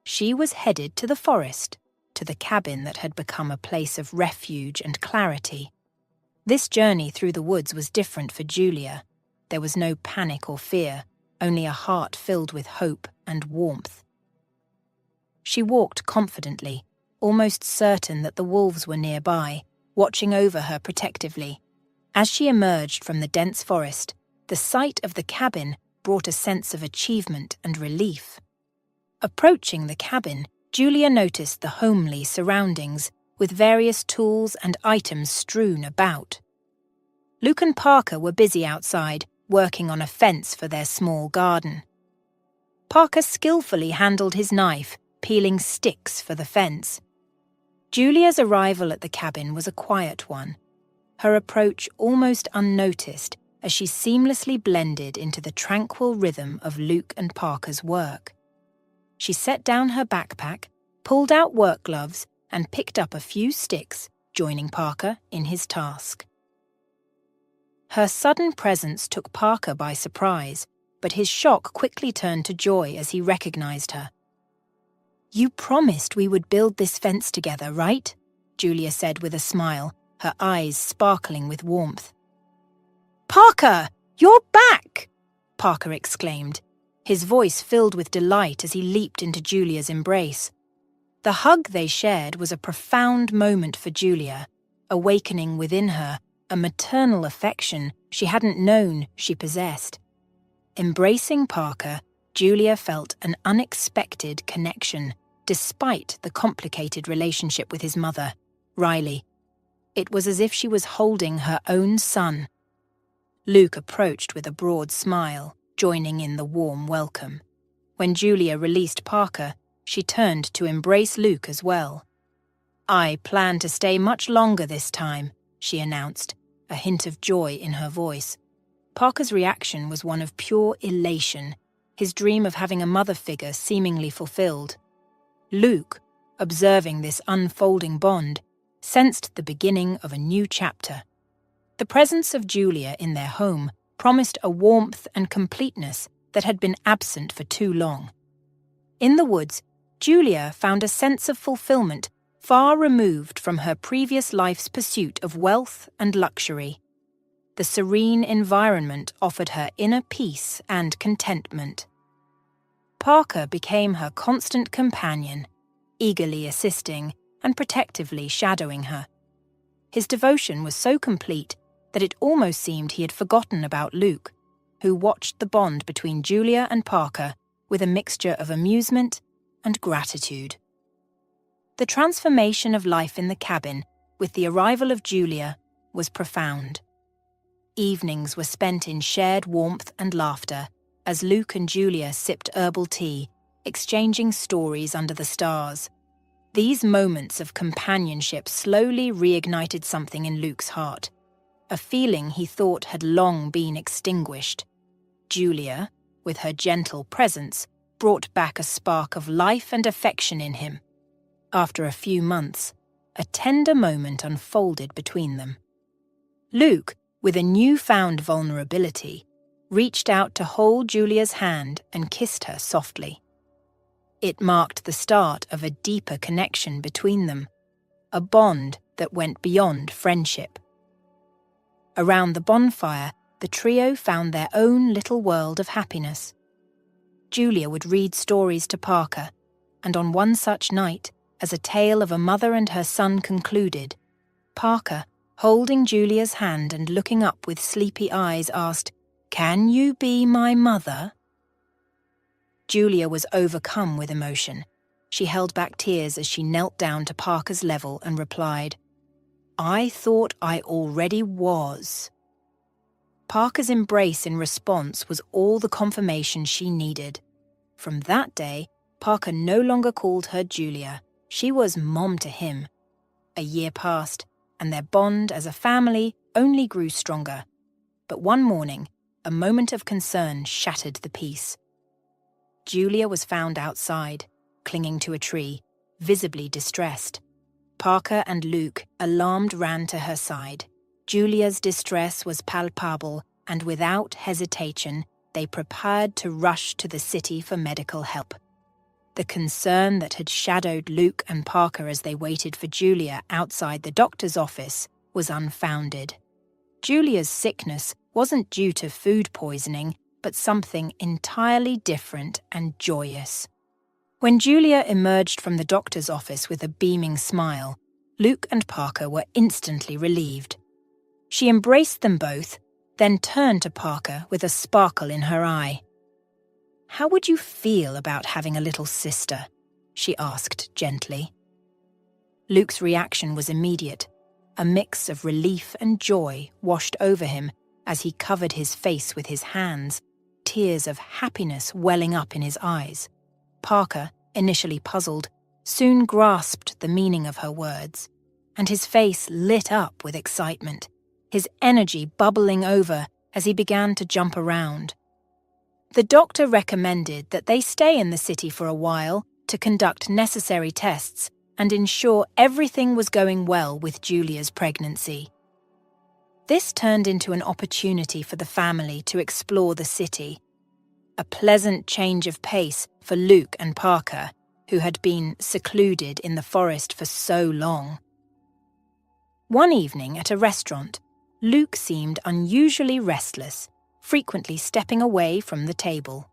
She was headed to the forest, to the cabin that had become a place of refuge and clarity. This journey through the woods was different for Julia. There was no panic or fear, only a heart filled with hope and warmth. She walked confidently, almost certain that the wolves were nearby, watching over her protectively. As she emerged from the dense forest, the sight of the cabin brought a sense of achievement and relief. Approaching the cabin, Julia noticed the homely surroundings, with various tools and items strewn about. Luke and Parker were busy outside, working on a fence for their small garden. Parker skillfully handled his knife, peeling sticks for the fence. Julia's arrival at the cabin was a quiet one, her approach almost unnoticed as she seamlessly blended into the tranquil rhythm of Luke and Parker's work. She set down her backpack, pulled out work gloves, and picked up a few sticks, joining Parker in his task. Her sudden presence took Parker by surprise, but his shock quickly turned to joy as he recognized her. "You promised we would build this fence together, right?" Julia said with a smile, her eyes sparkling with warmth. "Parker, you're back!" Parker exclaimed, his voice filled with delight as he leaped into Julia's embrace. The hug they shared was a profound moment for Julia, awakening within her a maternal affection she hadn't known she possessed. Embracing Parker, Julia felt an unexpected connection, despite the complicated relationship with his mother, Riley. It was as if she was holding her own son. Luke approached with a broad smile, joining in the warm welcome. When Julia released Parker, she turned to embrace Luke as well. "I plan to stay much longer this time," she announced, a hint of joy in her voice. Parker's reaction was one of pure elation, his dream of having a mother figure seemingly fulfilled. Luke, observing this unfolding bond, sensed the beginning of a new chapter. The presence of Julia in their home promised a warmth and completeness that had been absent for too long. In the woods, Julia found a sense of fulfillment far removed from her previous life's pursuit of wealth and luxury. The serene environment offered her inner peace and contentment. Parker became her constant companion, eagerly assisting and protectively shadowing her. His devotion was so complete that it almost seemed he had forgotten about Luke, who watched the bond between Julia and Parker with a mixture of amusement and gratitude. The transformation of life in the cabin with the arrival of Julia was profound. Evenings were spent in shared warmth and laughter as Luke and Julia sipped herbal tea, exchanging stories under the stars. These moments of companionship slowly reignited something in Luke's heart, a feeling he thought had long been extinguished. Julia, with her gentle presence, brought back a spark of life and affection in him. After a few months, a tender moment unfolded between them. Luke, with a newfound vulnerability, reached out to hold Julia's hand and kissed her softly. It marked the start of a deeper connection between them, a bond that went beyond friendship. Around the bonfire, the trio found their own little world of happiness. Julia would read stories to Parker, and on one such night, as a tale of a mother and her son concluded, Parker, holding Julia's hand and looking up with sleepy eyes, asked, "Can you be my mother?" Julia was overcome with emotion. She held back tears as she knelt down to Parker's level and replied, "I thought I already was." Parker's embrace in response was all the confirmation she needed. From that day, Parker no longer called her Julia. She was Mom to him. A year passed, and their bond as a family only grew stronger. But one morning, a moment of concern shattered the peace. Julia was found outside, clinging to a tree, visibly distressed. Parker and Luke, alarmed, ran to her side. Julia's distress was palpable, and without hesitation, they prepared to rush to the city for medical help. The concern that had shadowed Luke and Parker as they waited for Julia outside the doctor's office was unfounded. Julia's sickness wasn't due to food poisoning, but something entirely different and joyous. When Julia emerged from the doctor's office with a beaming smile, Luke and Parker were instantly relieved. She embraced them both, then turned to Parker with a sparkle in her eye. "How would you feel about having a little sister?" she asked gently. Luke's reaction was immediate. A mix of relief and joy washed over him as he covered his face with his hands, tears of happiness welling up in his eyes. Parker, initially puzzled, soon grasped the meaning of her words, and his face lit up with excitement, his energy bubbling over as he began to jump around. The doctor recommended that they stay in the city for a while to conduct necessary tests and ensure everything was going well with Julia's pregnancy. This turned into an opportunity for the family to explore the city, a pleasant change of pace for Luke and Parker, who had been secluded in the forest for so long. One evening at a restaurant, Luke seemed unusually restless, frequently stepping away from the table.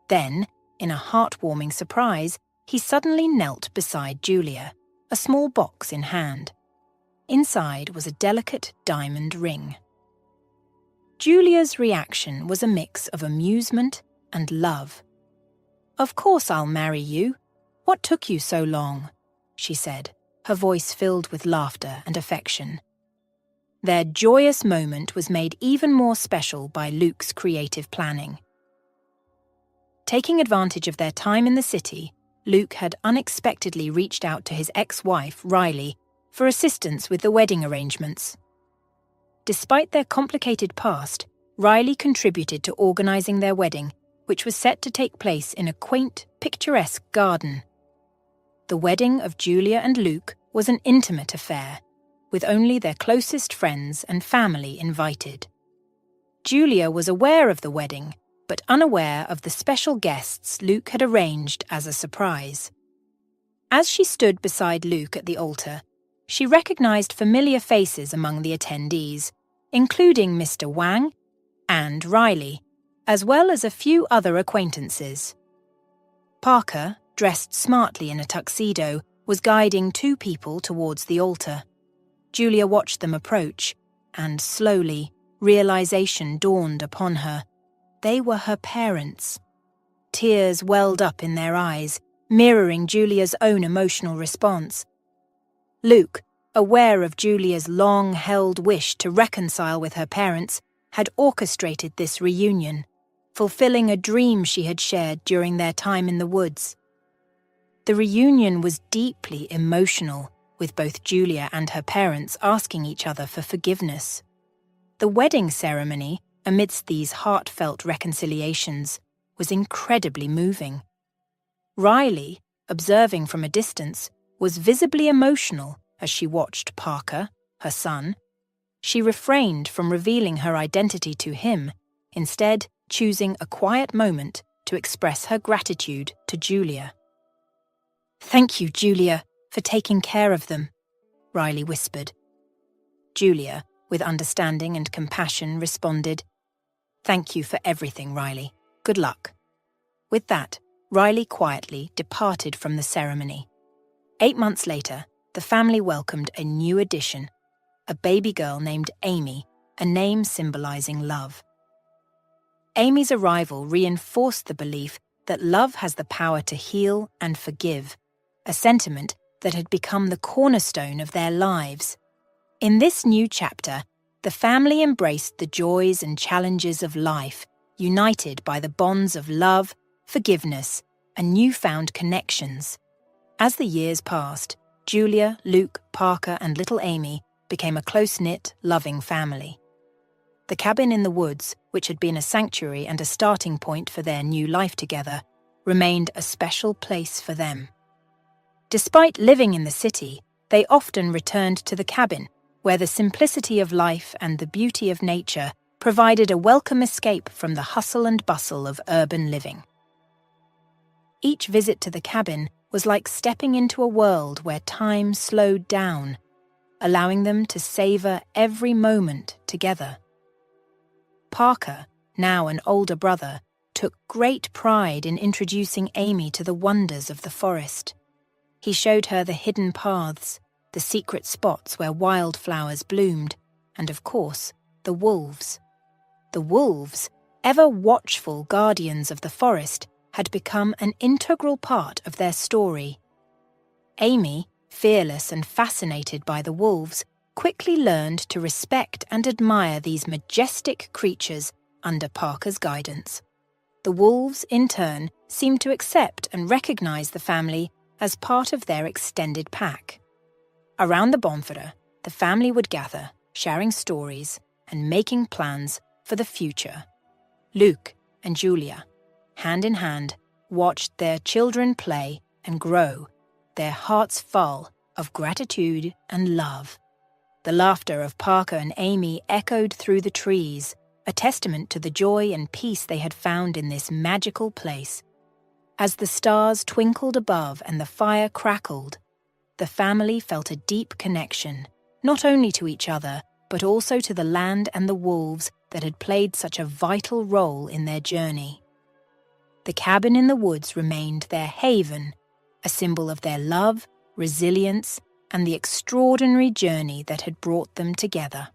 Then, in a heartwarming surprise, he suddenly knelt beside Julia, a small box in hand. Inside was a delicate diamond ring. Julia's reaction was a mix of amusement and love. "Of course I'll marry you. What took you so long?" she said, her voice filled with laughter and affection. Their joyous moment was made even more special by Luke's creative planning. Taking advantage of their time in the city, Luke had unexpectedly reached out to his ex-wife, Riley, for assistance with the wedding arrangements. Despite their complicated past, Riley contributed to organising their wedding, which was set to take place in a quaint, picturesque garden. The wedding of Julia and Luke was an intimate affair, with only their closest friends and family invited. Julia was aware of the wedding, but unaware of the special guests Luke had arranged as a surprise. As she stood beside Luke at the altar, she recognized familiar faces among the attendees, including Mr. Wang and Riley, as well as a few other acquaintances. Parker, dressed smartly in a tuxedo, was guiding two people towards the altar. Julia watched them approach, and slowly, realization dawned upon her. They were her parents. Tears welled up in their eyes, mirroring Julia's own emotional response. Luke, aware of Julia's long-held wish to reconcile with her parents, had orchestrated this reunion, fulfilling a dream she had shared during their time in the woods. The reunion was deeply emotional, with both Julia and her parents asking each other for forgiveness. The wedding ceremony, amidst these heartfelt reconciliations, was incredibly moving. Riley, observing from a distance, was visibly emotional as she watched Parker, her son. She refrained from revealing her identity to him, instead choosing a quiet moment to express her gratitude to Julia. "Thank you, Julia, for taking care of them," Riley whispered. Julia, with understanding and compassion, responded, "Thank you for everything, Riley. Good luck." With that, Riley quietly departed from the ceremony. 8 months later, the family welcomed a new addition, a baby girl named Amy, a name symbolizing love. Amy's arrival reinforced the belief that love has the power to heal and forgive, a sentiment that had become the cornerstone of their lives. In this new chapter, the family embraced the joys and challenges of life, united by the bonds of love, forgiveness, and newfound connections. As the years passed, Julia, Luke, Parker, and little Amy became a close-knit, loving family. The cabin in the woods, which had been a sanctuary and a starting point for their new life together, remained a special place for them. Despite living in the city, they often returned to the cabin, where the simplicity of life and the beauty of nature provided a welcome escape from the hustle and bustle of urban living. Each visit to the cabin was like stepping into a world where time slowed down, allowing them to savor every moment together. Parker, now an older brother, took great pride in introducing Amy to the wonders of the forest. He showed her the hidden paths, the secret spots where wildflowers bloomed, and of course, the wolves. The wolves, ever watchful guardians of the forest, had become an integral part of their story. Amy, fearless and fascinated by the wolves, quickly learned to respect and admire these majestic creatures under Parker's guidance. The wolves, in turn, seemed to accept and recognize the family as part of their extended pack. Around the bonfire, the family would gather, sharing stories and making plans for the future. Luke and Julia, hand in hand, watched their children play and grow, their hearts full of gratitude and love. The laughter of Parker and Amy echoed through the trees, a testament to the joy and peace they had found in this magical place. As the stars twinkled above and the fire crackled, the family felt a deep connection, not only to each other, but also to the land and the wolves that had played such a vital role in their journey. The cabin in the woods remained their haven, a symbol of their love, resilience, and the extraordinary journey that had brought them together.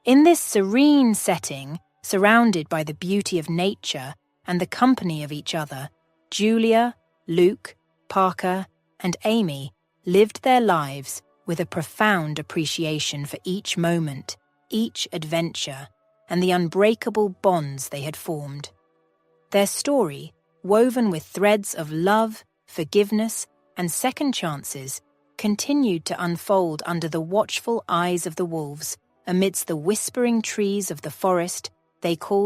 In this serene setting, surrounded by the beauty of nature and the company of each other, Julia, Luke, Parker, and Amy lived their lives with a profound appreciation for each moment, each adventure, and the unbreakable bonds they had formed. Their story, woven with threads of love, forgiveness, and second chances, continued to unfold under the watchful eyes of the wolves, amidst the whispering trees of the forest they called